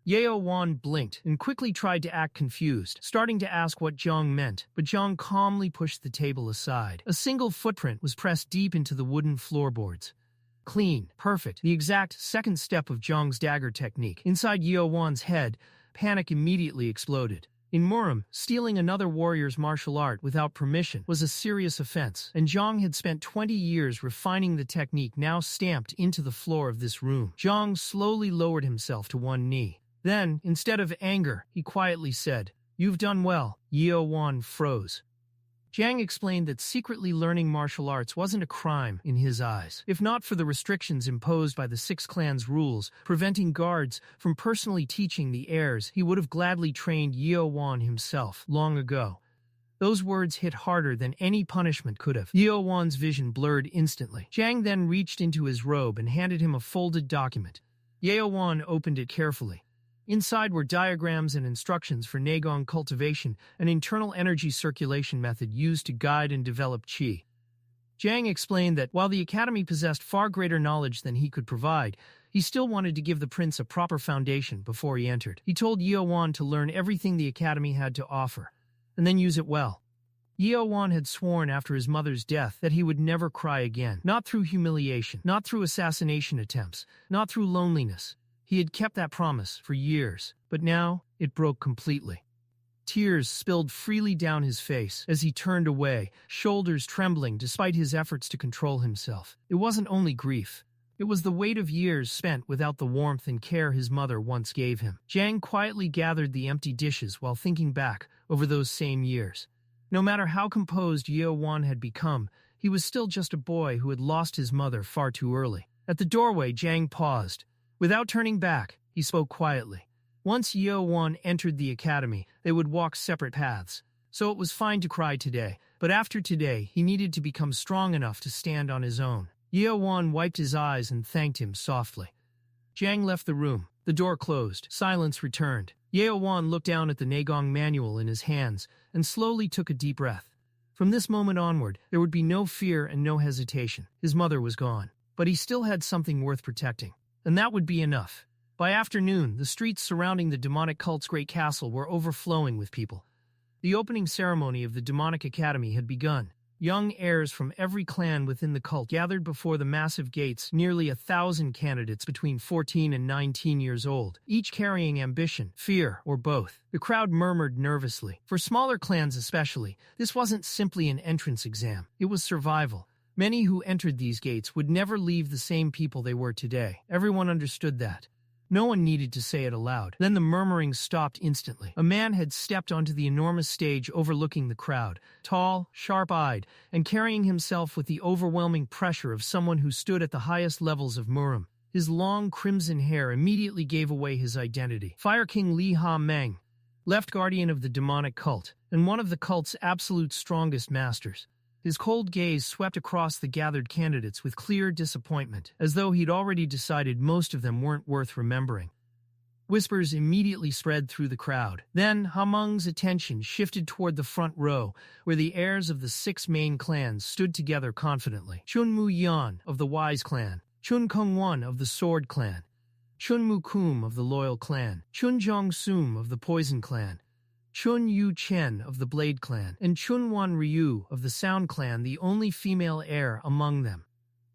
Yeo-Woon blinked and quickly tried to act confused, starting to ask what Jiang meant, but Jiang calmly pushed the table aside. A single footprint was pressed deep into the wooden floorboards. Clean, perfect, the exact second step of Jiang's dagger technique. Inside Yeo-Woon's head, panic immediately exploded. In Murim, stealing another warrior's martial art without permission was a serious offense, and Jiang had spent 20 years refining the technique now stamped into the floor of this room. Jiang slowly lowered himself to one knee. Then, instead of anger, he quietly said, "You've done well." Yeo-Woon froze. Jiang explained that secretly learning martial arts wasn't a crime in his eyes. If not for the restrictions imposed by the Six Clans rules, preventing guards from personally teaching the heirs, he would have gladly trained Yeo-Woon himself long ago. Those words hit harder than any punishment could have. Yeo-Woon's vision blurred instantly. Jiang then reached into his robe and handed him a folded document. Yeo-Woon opened it carefully. Inside were diagrams and instructions for Nagong cultivation, an internal energy circulation method used to guide and develop qi. Jiang explained that while the academy possessed far greater knowledge than he could provide, he still wanted to give the prince a proper foundation before he entered. He told Yeo-Woon to learn everything the academy had to offer, and then use it well. Yeo-Woon had sworn after his mother's death that he would never cry again, not through humiliation, not through assassination attempts, not through loneliness. He had kept that promise for years, but now it broke completely. Tears spilled freely down his face as he turned away, shoulders trembling despite his efforts to control himself. It wasn't only grief. It was the weight of years spent without the warmth and care his mother once gave him. Jiang quietly gathered the empty dishes while thinking back over those same years. No matter how composed Yeo-Woon had become, he was still just a boy who had lost his mother far too early. At the doorway, Jiang paused. Without turning back, he spoke quietly. Once Yeo-Woon entered the academy, they would walk separate paths. So it was fine to cry today, but after today, he needed to become strong enough to stand on his own. Yeo-Woon wiped his eyes and thanked him softly. Jiang left the room. The door closed. Silence returned. Yeo-Woon looked down at the Nagong manual in his hands and slowly took a deep breath. From this moment onward, there would be no fear and no hesitation. His mother was gone, but he still had something worth protecting. And that would be enough. By afternoon, the streets surrounding the demonic cult's great castle were overflowing with people. The opening ceremony of the demonic academy had begun. Young heirs from every clan within the cult gathered before the massive gates, nearly 1,000 candidates between 14 and 19 years old, each carrying ambition, fear, or both. The crowd murmured nervously. For smaller clans especially, this wasn't simply an entrance exam. It was survival. Many who entered these gates would never leave the same people they were today. Everyone understood that. No one needed to say it aloud. Then the murmuring stopped instantly. A man had stepped onto the enormous stage overlooking the crowd, tall, sharp-eyed, and carrying himself with the overwhelming pressure of someone who stood at the highest levels of Murim. His long crimson hair immediately gave away his identity. Fire King Li Ha-Meng, left guardian of the demonic cult, and one of the cult's absolute strongest masters. His cold gaze swept across the gathered candidates with clear disappointment, as though he'd already decided most of them weren't worth remembering. Whispers immediately spread through the crowd. Then Ha-Meng's attention shifted toward the front row, where the heirs of the 6 main clans stood together confidently. Chun Mu-Yan of the Wise clan, Chun Kong-Won of the Sword clan, Chun Mu-Kum of the Loyal clan, Chun Jong-Sum of the Poison clan, Chun Yu-Chen of the Blade clan, and Chun Wan-Ryu of the Sound clan, the only female heir among them.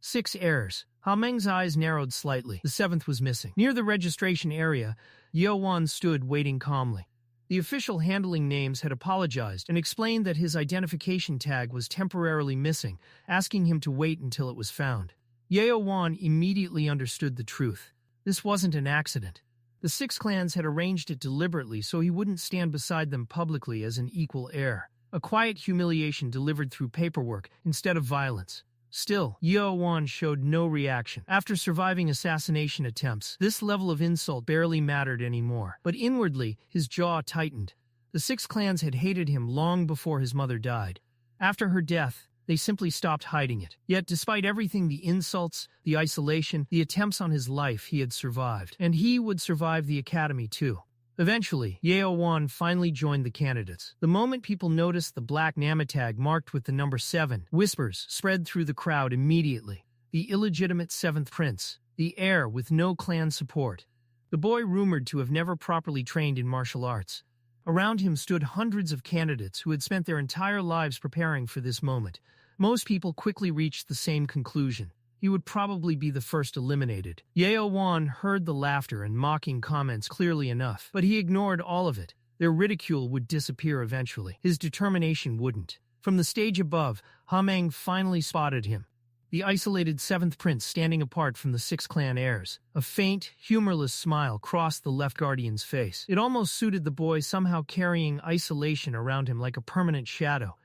6 heirs. Ha-Meng's eyes narrowed slightly. The 7th was missing. Near the registration area, Yeo-Woon stood waiting calmly. The official handling names had apologized and explained that his identification tag was temporarily missing, asking him to wait until it was found. Yeo-Woon immediately understood the truth. This wasn't an accident. The 6 clans had arranged it deliberately so he wouldn't stand beside them publicly as an equal heir. A quiet humiliation delivered through paperwork instead of violence. Still, Yeo-Woon showed no reaction. After surviving assassination attempts, this level of insult barely mattered anymore. But inwardly, his jaw tightened. The 6 clans had hated him long before his mother died. After her death, They simply stopped hiding it. Yet, despite everything, the insults, the isolation, the attempts on his life, he had survived. And he would survive the academy too. Eventually, Yeo-Woon finally joined the candidates. The moment people noticed the black namatag marked with the number 7, whispers spread through the crowd immediately. The illegitimate 7th prince, the heir with no clan support. The boy rumored to have never properly trained in martial arts. Around him stood hundreds of candidates who had spent their entire lives preparing for this moment. Most people quickly reached the same conclusion. He would probably be the first eliminated. Yeo-Woon heard the laughter and mocking comments clearly enough, but he ignored all of it. Their ridicule would disappear eventually. His determination wouldn't. From the stage above, Ha-Meng finally spotted him. The isolated 7th prince standing apart from the 6 clan heirs. A faint, humorless smile crossed the left guardian's face. It almost suited the boy, somehow carrying isolation around him like a permanent shadow.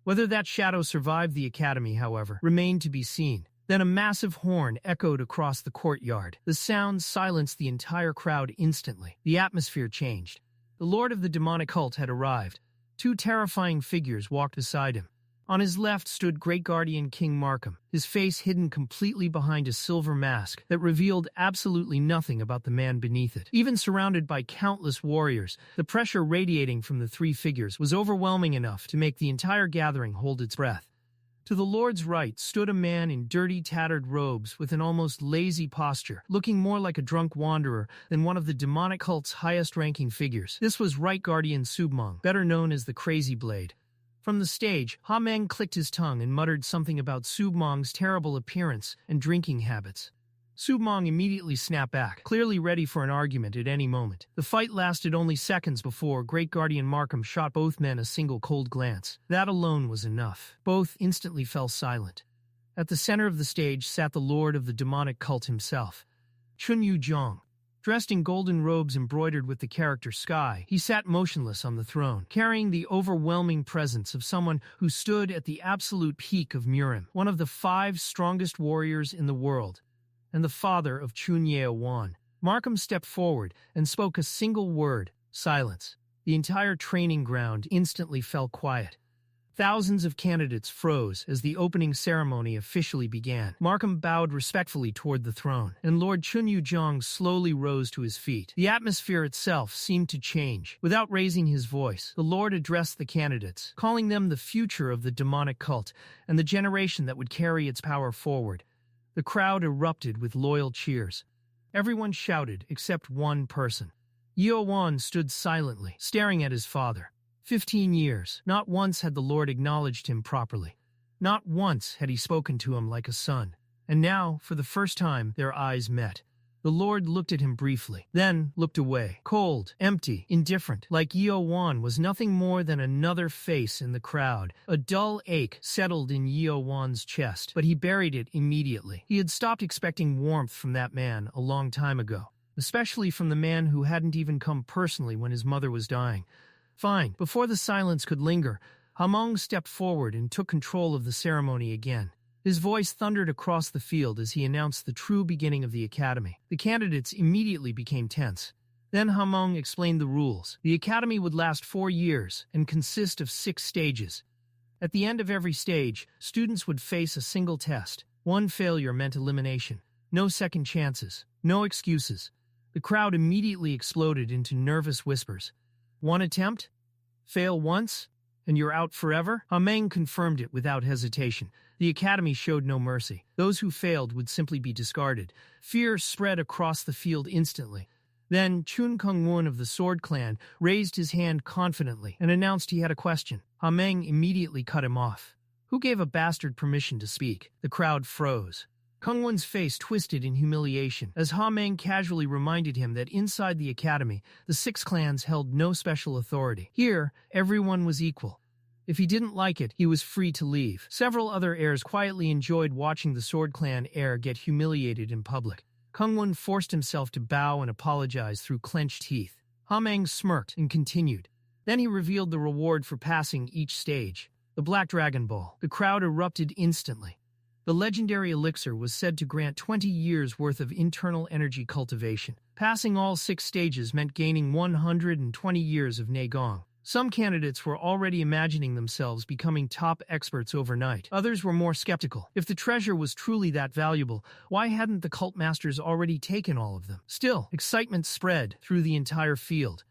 Whether that shadow survived the academy, however, remained to be seen. Then a massive horn echoed across the courtyard. The sound silenced the entire crowd instantly. The atmosphere changed. The lord of the demonic cult had arrived. 2 terrifying figures walked beside him. On his left stood Great Guardian King Markham, his face hidden completely behind a silver mask that revealed absolutely nothing about the man beneath it. Even surrounded by countless warriors, the pressure radiating from the 3 figures was overwhelming enough to make the entire gathering hold its breath. To the Lord's right stood a man in dirty, tattered robes with an almost lazy posture, looking more like a drunk wanderer than one of the demonic cult's highest-ranking figures. This was Right Guardian Submong, better known as the Crazy Blade. From the stage, Ha-Meng clicked his tongue and muttered something about Submong's terrible appearance and drinking habits. Submong immediately snapped back, clearly ready for an argument at any moment. The fight lasted only seconds before Great Guardian Markham shot both men a single cold glance. That alone was enough. Both instantly fell silent. At the center of the stage sat the lord of the demonic cult himself, Cheon Yeo-Woon. Dressed in golden robes embroidered with the character Sky, he sat motionless on the throne, carrying the overwhelming presence of someone who stood at the absolute peak of Murim, one of the 5 strongest warriors in the world, and the father of Cheon Yeo-Woon. Markham stepped forward and spoke a single word: silence. The entire training ground instantly fell quiet. Thousands of candidates froze as the opening ceremony officially began. Markham bowed respectfully toward the throne, and Lord Cheon Yeo-Woon slowly rose to his feet. The atmosphere itself seemed to change. Without raising his voice, the Lord addressed the candidates, calling them the future of the demonic cult and the generation that would carry its power forward. The crowd erupted with loyal cheers. Everyone shouted except one person. Yeo-Woon stood silently, staring at his father. 15 years. Not once had the Lord acknowledged him properly. Not once had he spoken to him like a son. And now, for the first time, their eyes met. The Lord looked at him briefly, then looked away. Cold, empty, indifferent, like Yeo-Woon was nothing more than another face in the crowd. A dull ache settled in Yeo-Woon's chest, but he buried it immediately. He had stopped expecting warmth from that man a long time ago, especially from the man who hadn't even come personally when his mother was dying. Fine. Before the silence could linger, Ha-Meng stepped forward and took control of the ceremony again. His voice thundered across the field as he announced the true beginning of the academy. The candidates immediately became tense. Then Ha-Meng explained the rules. The academy would last 4 years and consist of 6 stages. At the end of every stage, students would face a single test. One failure meant elimination. No second chances. No excuses. The crowd immediately exploded into nervous whispers. One attempt? Fail once? And you're out forever? Ha-Meng confirmed it without hesitation. The academy showed no mercy. Those who failed would simply be discarded. Fear spread across the field instantly. Then Cheon Yeo-Woon of the Sword Clan raised his hand confidently and announced he had a question. Ha-Meng immediately cut him off. Who gave a bastard permission to speak? The crowd froze. Kung-Woon's face twisted in humiliation as Ha-Meng casually reminded him that inside the academy, the 6 clans held no special authority. Here, everyone was equal. If he didn't like it, he was free to leave. Several other heirs quietly enjoyed watching the Sword Clan heir get humiliated in public. Kung-Woon forced himself to bow and apologize through clenched teeth. Ha-Meng smirked and continued. Then he revealed the reward for passing each stage: the Black Dragon Ball. The crowd erupted instantly. The legendary elixir was said to grant 20 years' worth of internal energy cultivation. Passing all 6 stages meant gaining 120 years of Negong. Some candidates were already imagining themselves becoming top experts overnight. Others were more skeptical. If the treasure was truly that valuable, why hadn't the cult masters already taken all of them? Still, excitement spread through the entire field.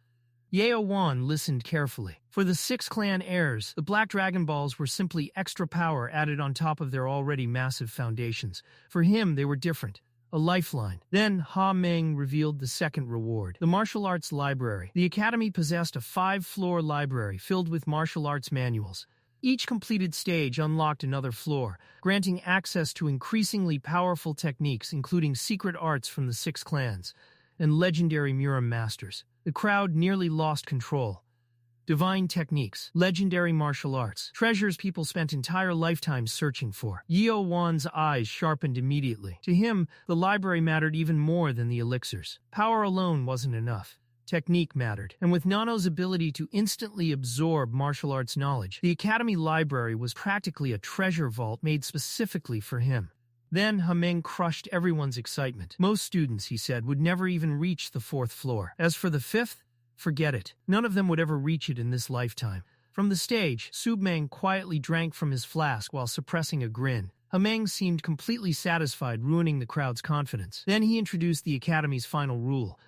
Yeo-Woon listened carefully. For the 6 clan heirs, the Black Dragon Balls were simply extra power added on top of their already massive foundations. For him, they were different. A lifeline. Then Ha-Meng revealed the second reward, the martial arts library. The academy possessed a 5-floor library filled with martial arts manuals. Each completed stage unlocked another floor, granting access to increasingly powerful techniques including secret arts from the 6 clans and legendary Murim masters. The crowd nearly lost control. Divine techniques, legendary martial arts, treasures people spent entire lifetimes searching for. Yeo-Woon's eyes sharpened immediately. To him, the library mattered even more than the elixirs. Power alone wasn't enough. Technique mattered, and with Nano's ability to instantly absorb martial arts knowledge, the academy library was practically a treasure vault made specifically for him. Then Ha-Meng crushed everyone's excitement. Most students, he said, would never even reach the 4th floor. As for the 5th, forget it. None of them would ever reach it in this lifetime. From the stage, Submeng quietly drank from his flask while suppressing a grin. Ha-Meng seemed completely satisfied, ruining the crowd's confidence. Then he introduced the academy's final rule.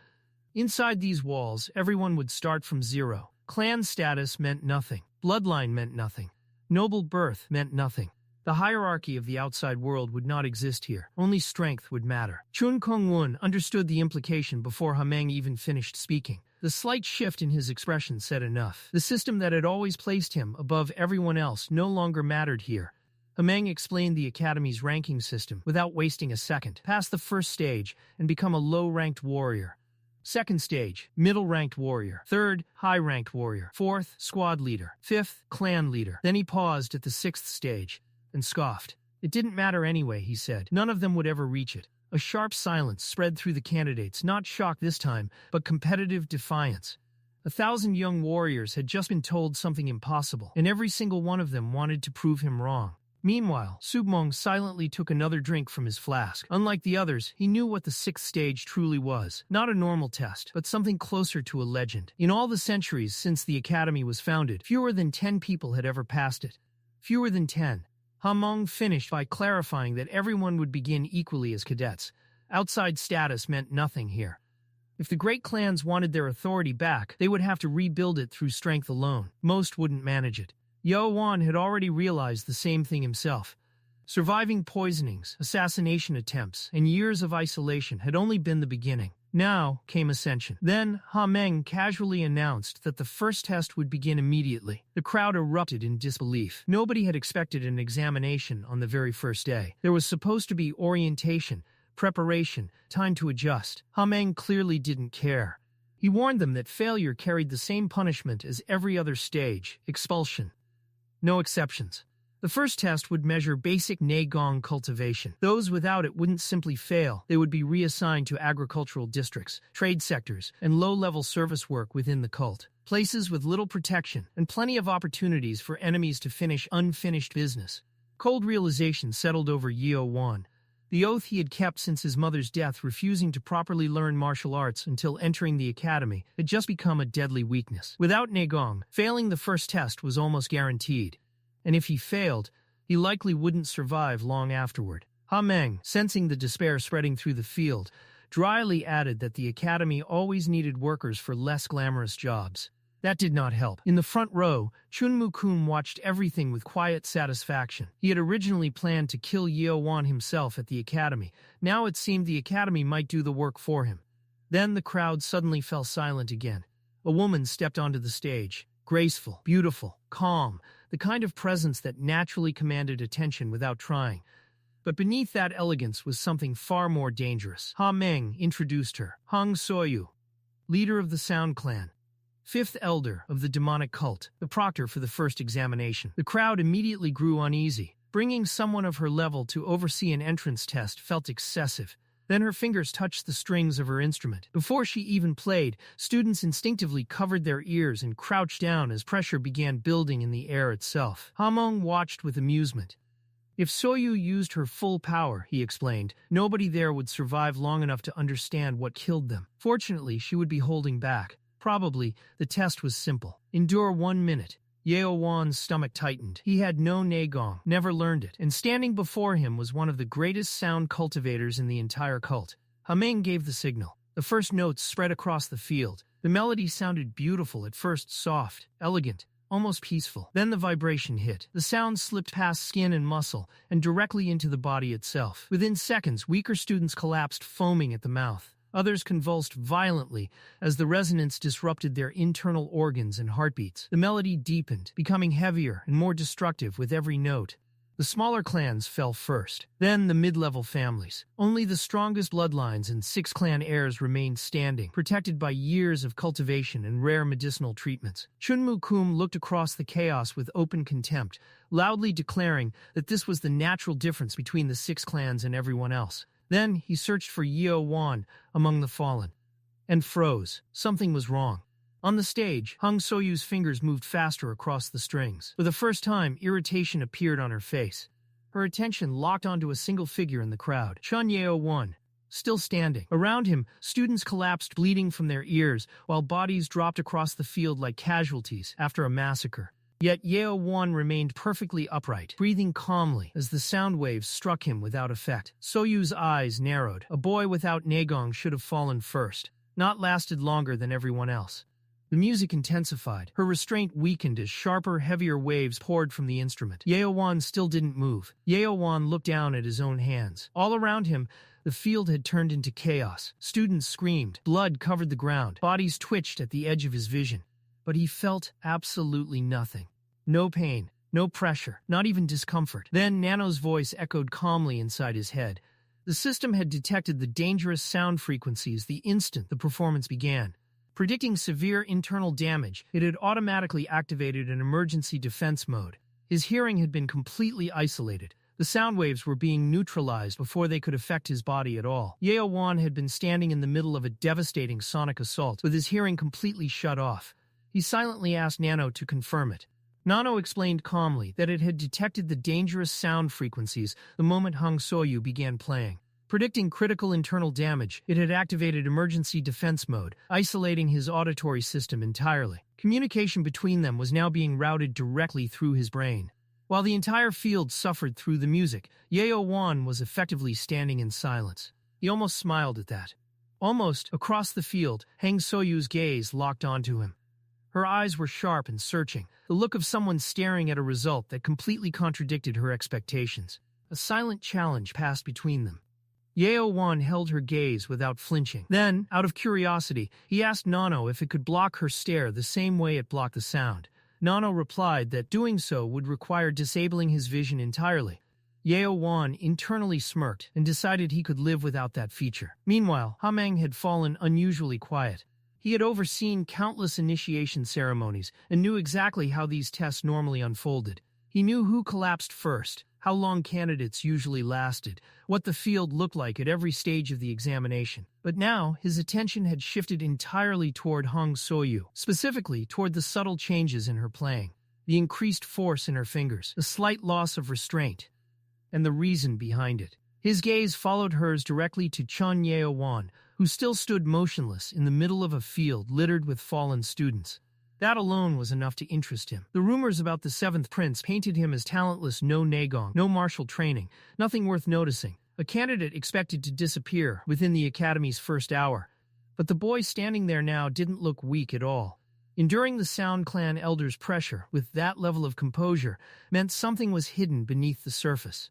Inside these walls, everyone would start from zero. Clan status meant nothing. Bloodline meant nothing. Noble birth meant nothing. The hierarchy of the outside world would not exist here. Only strength would matter. Cheon Yeo-Woon understood the implication before Ha-Meng even finished speaking. The slight shift in his expression said enough. The system that had always placed him above everyone else no longer mattered here. Ha-Meng explained the academy's ranking system without wasting a second. Pass the 1st stage and become a low-ranked warrior. 2nd stage, middle-ranked warrior. 3rd, high-ranked warrior. 4th, squad leader. 5th, clan leader. Then he paused at the 6th stage and scoffed. It didn't matter anyway, he said. None of them would ever reach it. A sharp silence spread through the candidates, not shock this time, but competitive defiance. 1,000 young warriors had just been told something impossible, and every single one of them wanted to prove him wrong. Meanwhile, Submeng silently took another drink from his flask. Unlike the others, he knew what the 6th stage truly was. Not a normal test, but something closer to a legend. In all the centuries since the academy was founded, fewer than 10 people had ever passed it. Fewer than 10. Ha-Meng finished by clarifying that everyone would begin equally as cadets. Outside status meant nothing here. If the great clans wanted their authority back, they would have to rebuild it through strength alone. Most wouldn't manage it. Yeo-Woon had already realized the same thing himself. Surviving poisonings, assassination attempts, and years of isolation had only been the beginning. Now came ascension. Then Ha-Meng casually announced that the 1st test would begin immediately. The crowd erupted in disbelief. Nobody had expected an examination on the very first day. There was supposed to be orientation, preparation, time to adjust. Ha-Meng clearly didn't care. He warned them that failure carried the same punishment as every other stage, expulsion. No exceptions. The 1st test would measure basic Negong cultivation. Those without it wouldn't simply fail. They would be reassigned to agricultural districts, trade sectors, and low-level service work within the cult. Places with little protection and plenty of opportunities for enemies to finish unfinished business. Cold realization settled over Yeo-Woon. The oath he had kept since his mother's death, refusing to properly learn martial arts until entering the academy, had just become a deadly weakness. Without Negong, failing the 1st test was almost guaranteed. And if he failed, he likely wouldn't survive long afterward. Ha-Meng, sensing the despair spreading through the field, dryly added that the academy always needed workers for less glamorous jobs. That did not help. In the front row, Chun Mu-kun watched everything with quiet satisfaction. He had originally planned to kill Yeo-Woon himself at the academy. Now it seemed the academy might do the work for him. Then the crowd suddenly fell silent again. A woman stepped onto the stage. Graceful, beautiful, calm, the kind of presence that naturally commanded attention without trying. But beneath that elegance was something far more dangerous. Ha-Meng introduced her. Hong Soyu, leader of the Sound Clan, 5th elder of the demonic cult, the proctor for the 1st examination. The crowd immediately grew uneasy. Bringing someone of her level to oversee an entrance test felt excessive. Then her fingers touched the strings of her instrument. Before she even played, students instinctively covered their ears and crouched down as pressure began building in the air itself. Ha-Meng watched with amusement. If Soyu used her full power, he explained, nobody there would survive long enough to understand what killed them. Fortunately, she would be holding back, Probably, the test was simple. Endure 1 minute. Yeo-Woon's stomach tightened. He had no Nagong, never learned it, and standing before him was one of the greatest sound cultivators in the entire cult. Hameng gave the signal. The first notes spread across the field. The melody sounded beautiful, at first soft, elegant, almost peaceful. Then the vibration hit. The sound slipped past skin and muscle and directly into the body itself. Within seconds, weaker students collapsed, foaming at the mouth. Others convulsed violently as the resonance disrupted their internal organs and heartbeats. The melody deepened, becoming heavier and more destructive with every note. The smaller clans fell first, then the mid-level families. Only the strongest bloodlines and 6 clan heirs remained standing, protected by years of cultivation and rare medicinal treatments. Cheon Yeo-Woon looked across the chaos with open contempt, loudly declaring that this was the natural difference between the 6 clans and everyone else. Then he searched for Yeo-Woon among the fallen, and froze. Something was wrong. On the stage, Hong So-Yu's fingers moved faster across the strings. For the first time, irritation appeared on her face. Her attention locked onto a single figure in the crowd, Cheon Yeo-Woon, still standing. Around him, students collapsed, bleeding from their ears, while bodies dropped across the field like casualties after a massacre. Yet Yeo-Woon remained perfectly upright, breathing calmly as the sound waves struck him without effect. So-Yu's eyes narrowed. A boy without Nagong should have fallen first, not lasted longer than everyone else. The music intensified. Her restraint weakened as sharper, heavier waves poured from the instrument. Yeo-Woon still didn't move. Yeo-Woon looked down at his own hands. All around him, the field had turned into chaos. Students screamed. Blood covered the ground. Bodies twitched at the edge of his vision. But he felt absolutely nothing. No pain, no pressure, not even discomfort. Then Nano's voice echoed calmly inside his head. The system had detected the dangerous sound frequencies the instant the performance began. Predicting severe internal damage, it had automatically activated an emergency defense mode. His hearing had been completely isolated. The sound waves were being neutralized before they could affect his body at all. Yeo-Woon had been standing in the middle of a devastating sonic assault, with his hearing completely shut off. He silently asked Nano to confirm it. Nano explained calmly that it had detected the dangerous sound frequencies the moment Hong So-Yu began playing. Predicting critical internal damage, it had activated emergency defense mode, isolating his auditory system entirely. Communication between them was now being routed directly through his brain. While the entire field suffered through the music, Yeo-Woon was effectively standing in silence. He almost smiled at that. Almost, across the field, Hong So-Yu's gaze locked onto him. Her eyes were sharp and searching, the look of someone staring at a result that completely contradicted her expectations. A silent challenge passed between them. Yeo-Woon held her gaze without flinching. Then, out of curiosity, he asked Nano if it could block her stare the same way it blocked the sound. Nano replied that doing so would require disabling his vision entirely. Yeo-Woon internally smirked and decided he could live without that feature. Meanwhile, Hameng had fallen unusually quiet. He had overseen countless initiation ceremonies and knew exactly how these tests normally unfolded. He knew who collapsed first, how long candidates usually lasted, what the field looked like at every stage of the examination. But now, his attention had shifted entirely toward Hong So-Yu, specifically toward the subtle changes in her playing, the increased force in her fingers, the slight loss of restraint, and the reason behind it. His gaze followed hers directly to Cheon Yeo-Woon, who still stood motionless in the middle of a field littered with fallen students. That alone was enough to interest him. The rumors about the 7th prince painted him as talentless, no Nagong, no martial training, nothing worth noticing, a candidate expected to disappear within the academy's first hour. But the boy standing there now didn't look weak at all. Enduring the Sound Clan elder's pressure with that level of composure meant something was hidden beneath the surface.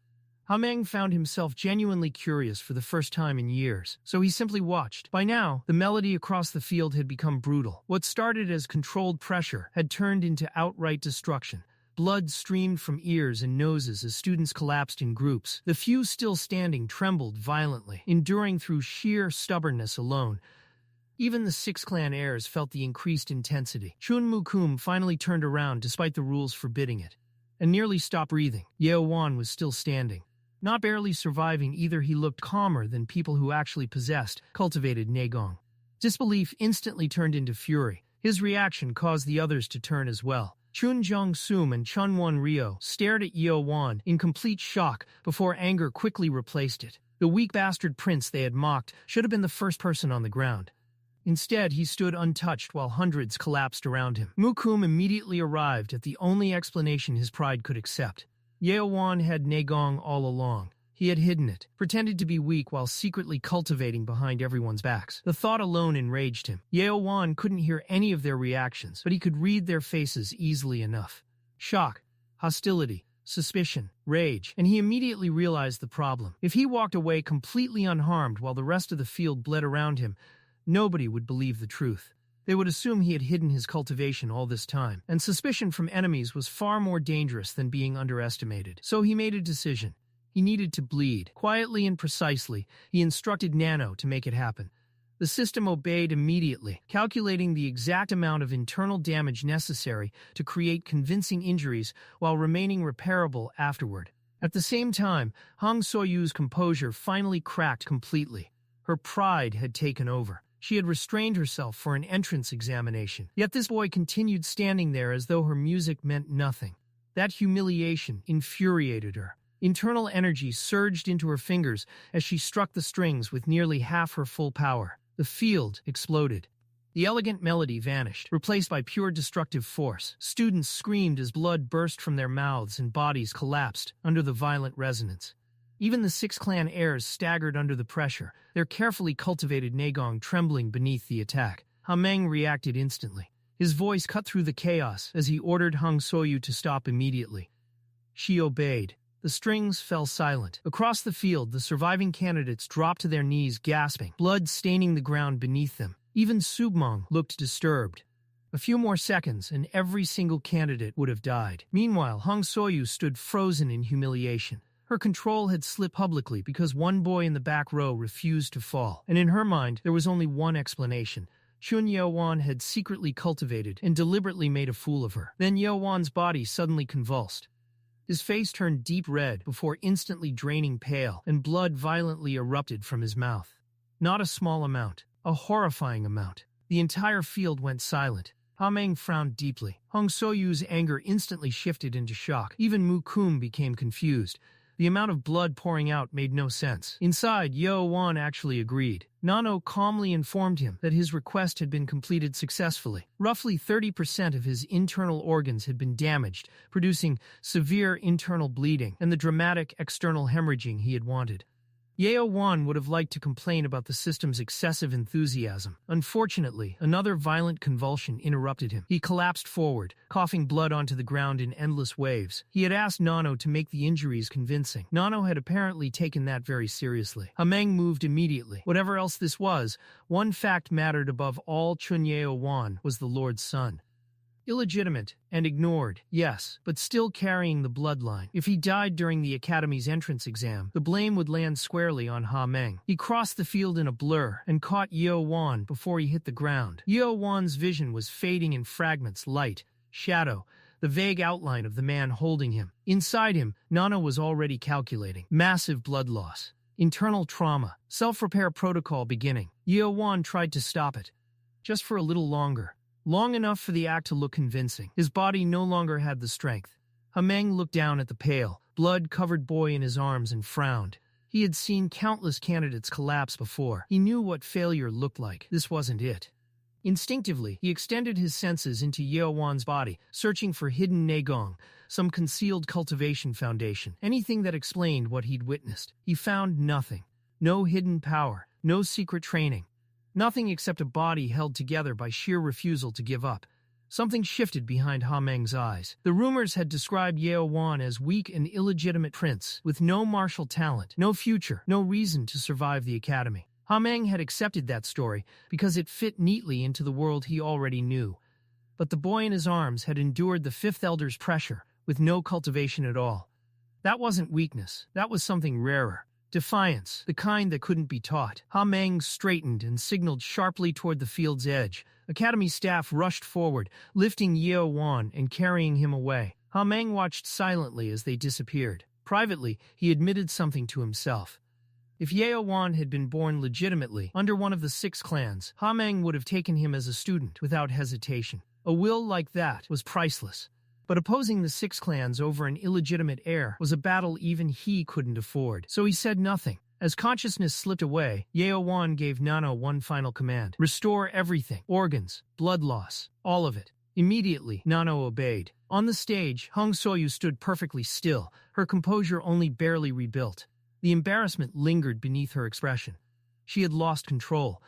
Hameng found himself genuinely curious for the first time in years, so he simply watched. By now, the melody across the field had become brutal. What started as controlled pressure had turned into outright destruction. Blood streamed from ears and noses as students collapsed in groups. The few still standing trembled violently, enduring through sheer stubbornness alone. Even the 6 clan heirs felt the increased intensity. Cheon Yeo-Woon finally turned around despite the rules forbidding it, and nearly stopped breathing. Yeo-Woon was still standing. Not barely surviving either, he looked calmer than people who actually possessed cultivated Nagong. Disbelief instantly turned into fury. His reaction caused the others to turn as well. Chun Jong-sum and Chun Won-ryo stared at Yeo-Woon in complete shock before anger quickly replaced it. The weak bastard prince they had mocked should have been the first person on the ground. Instead, he stood untouched while hundreds collapsed around him. Murim immediately arrived at the only explanation his pride could accept. Yeo-Woon had Negong all along. He had hidden it, pretended to be weak while secretly cultivating behind everyone's backs. The thought alone enraged him. Yeo-Woon couldn't hear any of their reactions, but he could read their faces easily enough. Shock, hostility, suspicion, rage, and he immediately realized the problem. If he walked away completely unharmed while the rest of the field bled around him, nobody would believe the truth. They would assume he had hidden his cultivation all this time, and suspicion from enemies was far more dangerous than being underestimated. So he made a decision. He needed to bleed. Quietly and precisely, he instructed Nano to make it happen. The system obeyed immediately, calculating the exact amount of internal damage necessary to create convincing injuries while remaining repairable afterward. At the same time, Hong So-yu's composure finally cracked completely. Her pride had taken over. She had restrained herself for an entrance examination. Yet this boy continued standing there as though her music meant nothing. That humiliation infuriated her. Internal energy surged into her fingers as she struck the strings with nearly half her full power. The field exploded. The elegant melody vanished, replaced by pure destructive force. Students screamed as blood burst from their mouths and bodies collapsed under the violent resonance. Even the six clan heirs staggered under the pressure, their carefully cultivated Negong trembling beneath the attack. Ha-Meng reacted instantly. His voice cut through the chaos as he ordered Hong So-yu to stop immediately. She obeyed. The strings fell silent. Across the field, the surviving candidates dropped to their knees gasping, blood staining the ground beneath them. Even Submong looked disturbed. A few more seconds, and every single candidate would have died. Meanwhile, Hong So-yu stood frozen in humiliation. Her control had slipped publicly because one boy in the back row refused to fall. And in her mind, there was only one explanation. Cheon Yeo-Woon had secretly cultivated and deliberately made a fool of her. Then Yeo-Woon's body suddenly convulsed. His face turned deep red before instantly draining pale, and blood violently erupted from his mouth. Not a small amount, a horrifying amount. The entire field went silent. Ha-Meng frowned deeply. Hong So-yu's anger instantly shifted into shock. Even Murim became confused. The amount of blood pouring out made no sense. Inside, Yeo-Woon actually agreed. Nano calmly informed him that his request had been completed successfully. Roughly 30% of his internal organs had been damaged, producing severe internal bleeding and the dramatic external hemorrhaging he had wanted. Yeo-Woon would have liked to complain about the system's excessive enthusiasm. Unfortunately, another violent convulsion interrupted him. He collapsed forward, coughing blood onto the ground in endless waves. He had asked Nano to make the injuries convincing. Nano had apparently taken that very seriously. Ha-Meng moved immediately. Whatever else this was, one fact mattered above all. Cheon Yeo-Woon was the Lord's son. Illegitimate and ignored, yes, but still carrying the bloodline. If he died during the Academy's entrance exam, the blame would land squarely on Ha-Meng. He crossed the field in a blur and caught Yeo-Woon before he hit the ground. Yeo-Woon's vision was fading in fragments, light, shadow, the vague outline of the man holding him. Inside him, Nano was already calculating. Massive blood loss. Internal trauma. Self-repair protocol beginning. Yeo-Woon tried to stop it. Just for a little longer. Long enough for the act to look convincing. His body no longer had the strength. Ha-Meng looked down at the pale, blood-covered boy in his arms and frowned. He had seen countless candidates collapse before. He knew what failure looked like. This wasn't it. Instinctively, he extended his senses into Yeo-Woon's body, searching for hidden Negong, some concealed cultivation foundation, anything that explained what he'd witnessed. He found nothing. No hidden power, no secret training. Nothing except a body held together by sheer refusal to give up. Something shifted behind Ha-Meng's eyes. The rumors had described Yeo-Woon as weak and illegitimate prince, with no martial talent, no future, no reason to survive the academy. Ha-Meng had accepted that story because it fit neatly into the world he already knew. But the boy in his arms had endured the Fifth Elder's pressure, with no cultivation at all. That wasn't weakness, that was something rarer. Defiance, the kind that couldn't be taught. Ha-Meng straightened and signaled sharply toward the field's edge. Academy staff rushed forward, lifting Yeo-Woon and carrying him away. Ha-Meng watched silently as they disappeared. Privately, he admitted something to himself. If Yeo-Woon had been born legitimately under one of the six clans, Ha-Meng would have taken him as a student without hesitation. A will like that was priceless. But opposing the six clans over an illegitimate heir was a battle even he couldn't afford. So he said nothing. As consciousness slipped away, Yeo-Woon gave Nano one final command. Restore everything. Organs, blood loss, all of it. Immediately, Nano obeyed. On the stage, Hong So-yu stood perfectly still, her composure only barely rebuilt. The embarrassment lingered beneath her expression. She had lost control,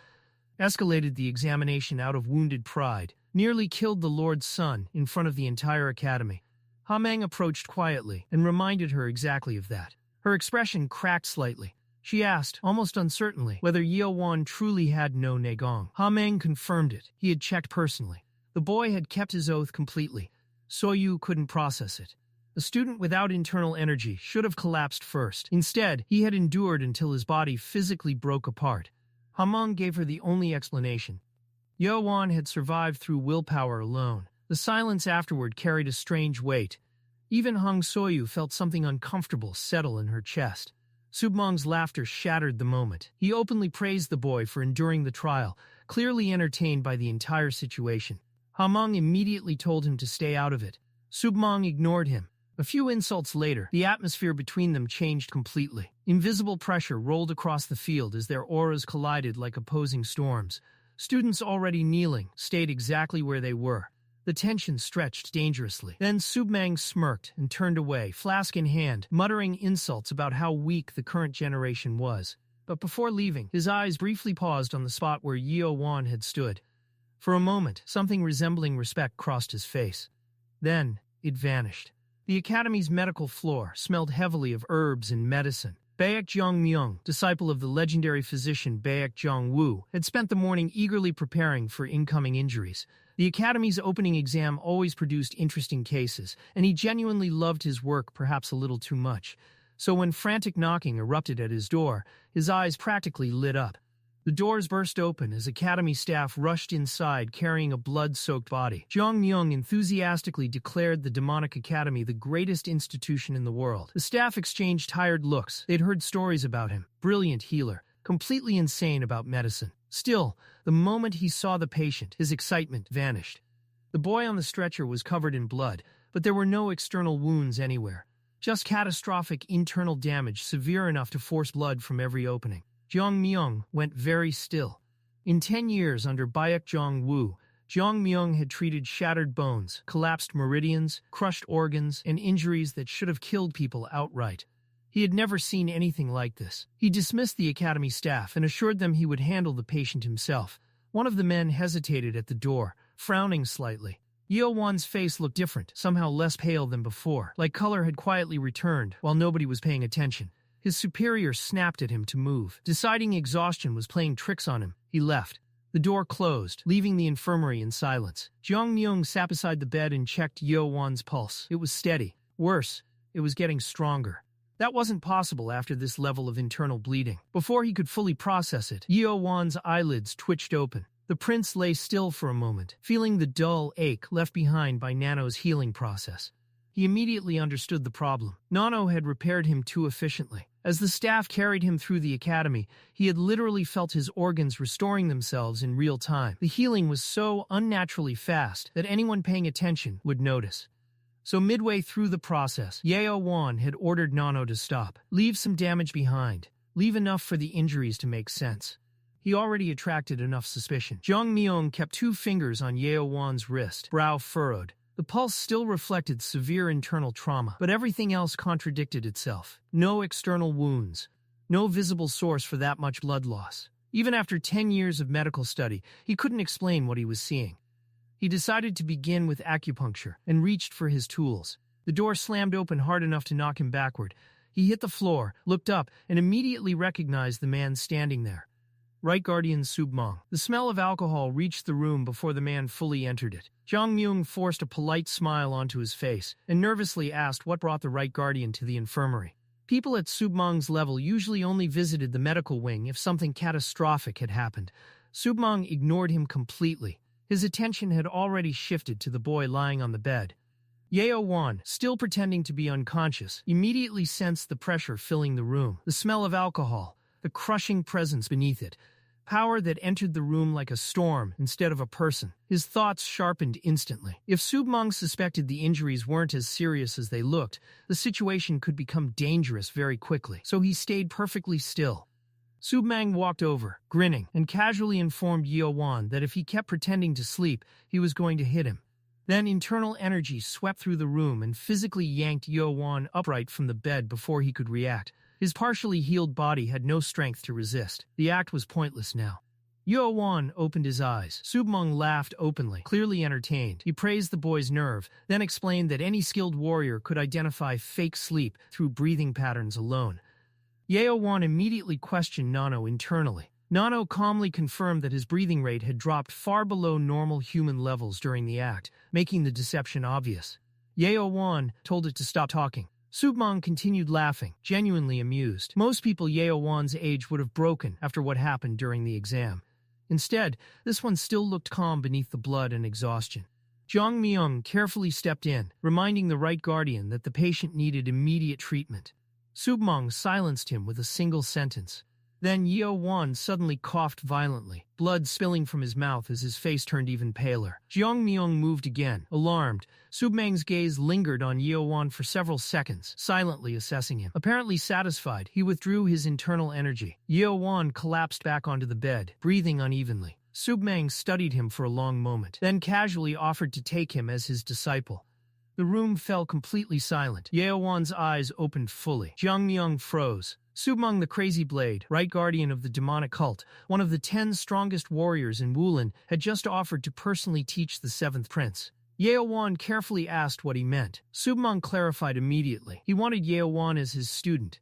escalated the examination out of wounded pride, nearly killed the Lord's son in front of the entire academy. Ha-meng approached quietly and reminded her exactly of that. Her expression cracked slightly. She asked, almost uncertainly, whether Yeo-Woon truly had no Negong. Ha-meng confirmed it. He had checked personally. The boy had kept his oath completely. So-yu couldn't process it. A student without internal energy should have collapsed first. Instead, he had endured until his body physically broke apart. Ha-meng gave her the only explanation. Yeo-Woon had survived through willpower alone. The silence afterward carried a strange weight. Even Hong So-yu felt something uncomfortable settle in her chest. Submong's laughter shattered the moment. He openly praised the boy for enduring the trial, clearly entertained by the entire situation. Ha-meng immediately told him to stay out of it. Submong ignored him. A few insults later, the atmosphere between them changed completely. Invisible pressure rolled across the field as their auras collided like opposing storms. Students already kneeling stayed exactly where they were. The tension stretched dangerously. Then Submong smirked and turned away, flask in hand, muttering insults about how weak the current generation was. But before leaving, his eyes briefly paused on the spot where Yeo-Woon had stood. For a moment, something resembling respect crossed his face. Then, it vanished. The academy's medical floor smelled heavily of herbs and medicine. Baek Jong-myung, disciple of the legendary physician Baek Jong-woo, had spent the morning eagerly preparing for incoming injuries. The academy's opening exam always produced interesting cases, and he genuinely loved his work perhaps a little too much. So when frantic knocking erupted at his door, his eyes practically lit up. The doors burst open as academy staff rushed inside carrying a blood-soaked body. Jong-myung enthusiastically declared the demonic academy the greatest institution in the world. The staff exchanged tired looks. They'd heard stories about him. Brilliant healer. Completely insane about medicine. Still, the moment he saw the patient, his excitement vanished. The boy on the stretcher was covered in blood, but there were no external wounds anywhere. Just catastrophic internal damage severe enough to force blood from every opening. Jong-myung went very still. In 10 years under Baek Jong-woo, Jong-myung had treated shattered bones, collapsed meridians, crushed organs, and injuries that should have killed people outright. He had never seen anything like this. He dismissed the academy staff and assured them he would handle the patient himself. One of the men hesitated at the door, frowning slightly. Yeo-Woon's face looked different, somehow less pale than before, like color had quietly returned while nobody was paying attention. His superior snapped at him to move. Deciding exhaustion was playing tricks on him, he left. The door closed, leaving the infirmary in silence. Jong-myung sat beside the bed and checked Yeo-Woon's pulse. It was steady. Worse, it was getting stronger. That wasn't possible after this level of internal bleeding. Before he could fully process it, Yeo-Woon's eyelids twitched open. The prince lay still for a moment, feeling the dull ache left behind by Nano's healing process. He immediately understood the problem. Nano had repaired him too efficiently. As the staff carried him through the academy, he had literally felt his organs restoring themselves in real time. The healing was so unnaturally fast that anyone paying attention would notice. So midway through the process, Yeo-Woon had ordered Nano to stop. Leave some damage behind. Leave enough for the injuries to make sense. He already attracted enough suspicion. Jong-myung kept 2 fingers on Yeo-Woon's wrist, brow furrowed. The pulse still reflected severe internal trauma, but everything else contradicted itself. No external wounds. No visible source for that much blood loss. Even after 10 years of medical study, he couldn't explain what he was seeing. He decided to begin with acupuncture and reached for his tools. The door slammed open hard enough to knock him backward. He hit the floor, looked up, and immediately recognized the man standing there. Right Guardian Submong. The smell of alcohol reached the room before the man fully entered it. Jong-myung forced a polite smile onto his face and nervously asked what brought the Right Guardian to the infirmary. People at Submong's level usually only visited the medical wing if something catastrophic had happened. Submong ignored him completely. His attention had already shifted to the boy lying on the bed. Yeo-Woon, still pretending to be unconscious, immediately sensed the pressure filling the room, the smell of alcohol, the crushing presence beneath it. Power that entered the room like a storm instead of a person. His thoughts sharpened instantly. If Submong suspected the injuries weren't as serious as they looked, the situation could become dangerous very quickly. So he stayed perfectly still, Submang walked over, grinning, and casually informed Yeo-Woon that if he kept pretending to sleep, he was going to hit him. Then internal energy swept through the room and physically yanked Yeo-Woon upright from the bed before he could react. His partially healed body had no strength to resist. The act was pointless now. Yeo-Woon opened his eyes. Submang laughed openly, clearly entertained. He praised the boy's nerve, then explained that any skilled warrior could identify fake sleep through breathing patterns alone. Yeo-Woon immediately questioned Nano internally. Nano calmly confirmed that his breathing rate had dropped far below normal human levels during the act, making the deception obvious. Yeo-Woon told it to stop talking. Submang continued laughing, genuinely amused. Most people Yeo-Woon's age would have broken after what happened during the exam. Instead, this one still looked calm beneath the blood and exhaustion. Jong Myung carefully stepped in, reminding the right guardian that the patient needed immediate treatment. Submang silenced him with a single sentence. Then Yeo-Woon suddenly coughed violently, blood spilling from his mouth as his face turned even paler. Jeong Myung moved again, alarmed. Submang's gaze lingered on Yeo-Woon for several seconds, silently assessing him. Apparently satisfied, he withdrew his internal energy. Yeo-Woon collapsed back onto the bed, breathing unevenly. Submang studied him for a long moment, then casually offered to take him as his disciple. The room fell completely silent. Yeo-Woon's eyes opened fully. Jeong Myung froze. Submang the Crazy Blade, right guardian of the demonic cult, one of the 10 strongest warriors in Woolan, had just offered to personally teach the 7th prince. Yeo-Woon carefully asked what he meant. Submang clarified immediately. He wanted Yeo-Woon as his student.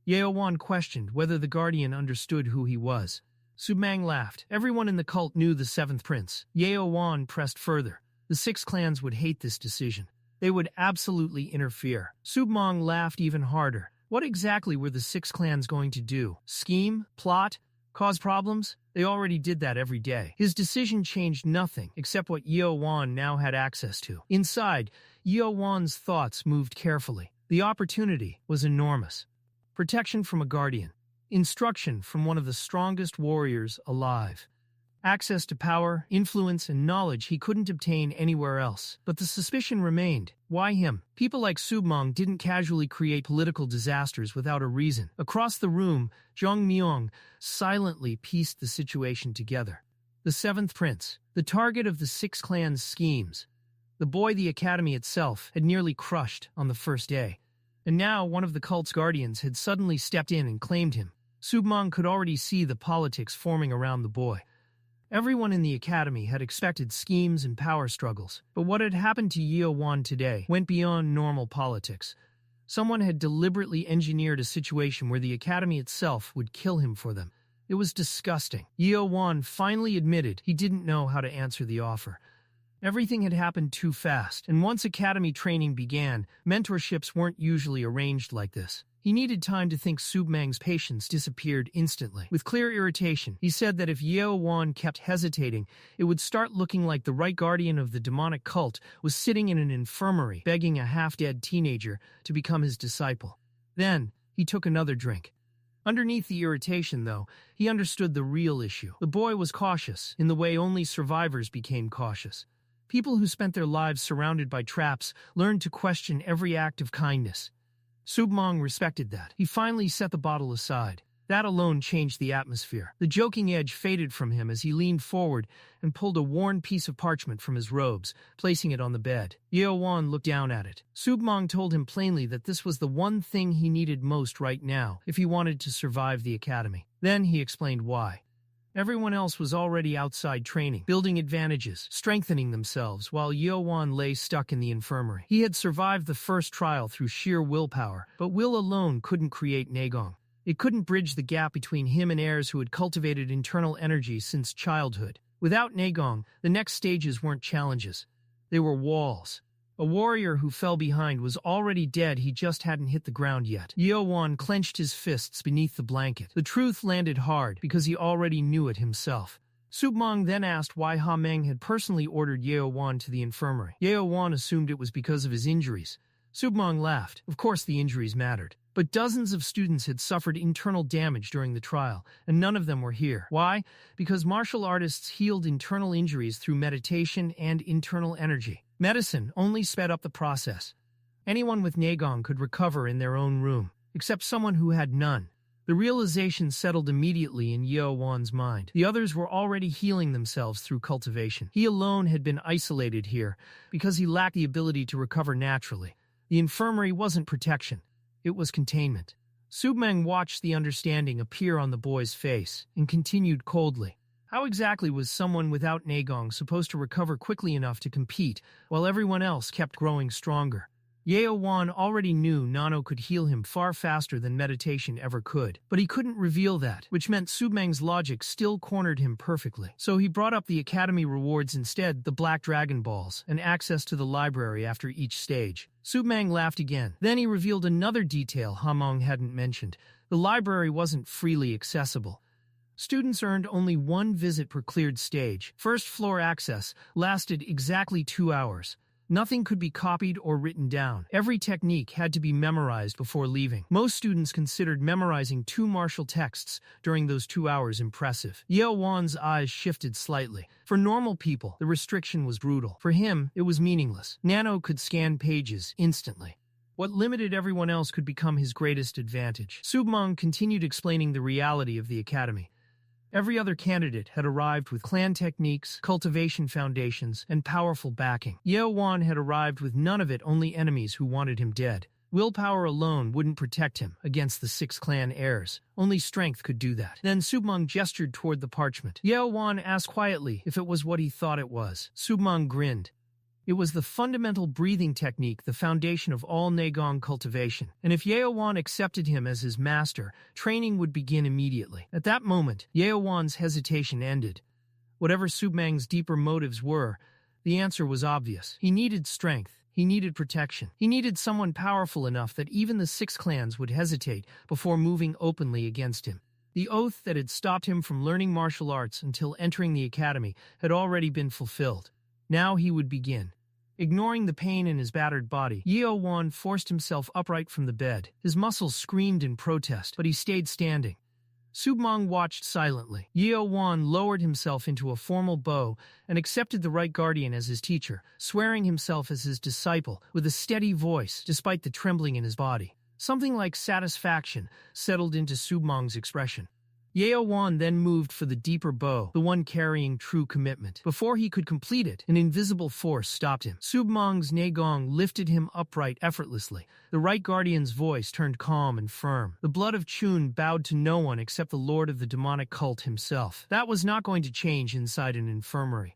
Yeo-Woon questioned whether the guardian understood who he was. Submang laughed. Everyone in the cult knew the 7th prince. Yeo-Woon pressed further. The 6 clans would hate this decision. They would absolutely interfere. Submang laughed even harder. What exactly were the 6 clans going to do? Scheme? Plot? Cause problems? They already did that every day. His decision changed nothing except what Yeo-Woon now had access to. Inside, Yeo-Woon's thoughts moved carefully. The opportunity was enormous. Protection from a guardian. Instruction from one of the strongest warriors alive. Access to power, influence, and knowledge he couldn't obtain anywhere else. But the suspicion remained. Why him? People like Submang didn't casually create political disasters without a reason. Across the room, Jong Myung silently pieced the situation together. The 7th prince, the target of the 6 clans' schemes. The boy the academy itself had nearly crushed on the first day. And now one of the cult's guardians had suddenly stepped in and claimed him. Submang could already see the politics forming around the boy. Everyone in the academy had expected schemes and power struggles, but what had happened to Yeo-Woon today went beyond normal politics. Someone had deliberately engineered a situation where the academy itself would kill him for them. It was disgusting. Yeo-Woon finally admitted he didn't know how to answer the offer. Everything had happened too fast, and once academy training began, mentorships weren't usually arranged like this. He needed time to think. Submang's patience disappeared instantly. With clear irritation, he said that if Yeo-Woon kept hesitating, it would start looking like the right guardian of the demonic cult was sitting in an infirmary, begging a half-dead teenager to become his disciple. Then, he took another drink. Underneath the irritation, though, he understood the real issue. The boy was cautious, in the way only survivors became cautious. People who spent their lives surrounded by traps learned to question every act of kindness. Submang respected that. He finally set the bottle aside. That alone changed the atmosphere. The joking edge faded from him as he leaned forward and pulled a worn piece of parchment from his robes, placing it on the bed. Yeo-Woon looked down at it. Submang told him plainly that this was the one thing he needed most right now if he wanted to survive the academy. Then he explained why. Everyone else was already outside training, building advantages, strengthening themselves, while Yeo-Woon lay stuck in the infirmary. He had survived the first trial through sheer willpower, but will alone couldn't create Nagong. It couldn't bridge the gap between him and heirs who had cultivated internal energy since childhood. Without Nagong, the next stages weren't challenges. They were walls. A warrior who fell behind was already dead, he just hadn't hit the ground yet. Yeo-Woon clenched his fists beneath the blanket. The truth landed hard, because he already knew it himself. Submang then asked why Ha-Meng had personally ordered Yeo-Woon to the infirmary. Yeo-Woon assumed it was because of his injuries. Submang laughed. Of course the injuries mattered. But dozens of students had suffered internal damage during the trial, and none of them were here. Why? Because martial artists healed internal injuries through meditation and internal energy. Medicine only sped up the process. Anyone with Nagong could recover in their own room, except someone who had none. The realization settled immediately in Yeo-Woon's mind. The others were already healing themselves through cultivation. He alone had been isolated here because he lacked the ability to recover naturally. The infirmary wasn't protection. It was containment. Submang watched the understanding appear on the boy's face and continued coldly. How exactly was someone without Nagong supposed to recover quickly enough to compete while everyone else kept growing stronger? Yeo-Woon already knew Nano could heal him far faster than meditation ever could, but he couldn't reveal that, which meant Submang's logic still cornered him perfectly. So he brought up the Academy rewards instead, the Black Dragon Balls, and access to the library after each stage. Submang laughed again. Then he revealed another detail Hamong hadn't mentioned. The library wasn't freely accessible. Students earned only one visit per cleared stage. First floor access lasted exactly 2 hours. Nothing could be copied or written down. Every technique had to be memorized before leaving. Most students considered memorizing 2 martial texts during those 2 hours impressive. Yeo-Woon's eyes shifted slightly. For normal people, the restriction was brutal. For him, it was meaningless. Nano could scan pages instantly. What limited everyone else could become his greatest advantage. Submang continued explaining the reality of the academy. Every other candidate had arrived with clan techniques, cultivation foundations, and powerful backing. Yeo-Woon had arrived with none of it, only enemies who wanted him dead. Willpower alone wouldn't protect him against the 6 clan heirs. Only strength could do that. Then Submang gestured toward the parchment. Yeo-Woon asked quietly if it was what he thought it was. Submang grinned. It was the fundamental breathing technique, the foundation of all Nagong cultivation. And if Yeo-Woon accepted him as his master, training would begin immediately. At that moment, Yeo-Woon's hesitation ended. Whatever Submang's deeper motives were, the answer was obvious. He needed strength. He needed protection. He needed someone powerful enough that even the 6 clans would hesitate before moving openly against him. The oath that had stopped him from learning martial arts until entering the academy had already been fulfilled. Now he would begin. Ignoring the pain in his battered body, Yeo-Woon forced himself upright from the bed. His muscles screamed in protest, but he stayed standing. Submang watched silently. Yeo-Woon lowered himself into a formal bow and accepted the right guardian as his teacher, swearing himself as his disciple with a steady voice despite the trembling in his body. Something like satisfaction settled into Submang's expression. Yeo-Woon then moved for the deeper bow, the one carrying true commitment. Before he could complete it, an invisible force stopped him. Submang's Nagong lifted him upright effortlessly. The right guardian's voice turned calm and firm. The blood of Chun bowed to no one except the lord of the demonic cult himself. That was not going to change inside an infirmary.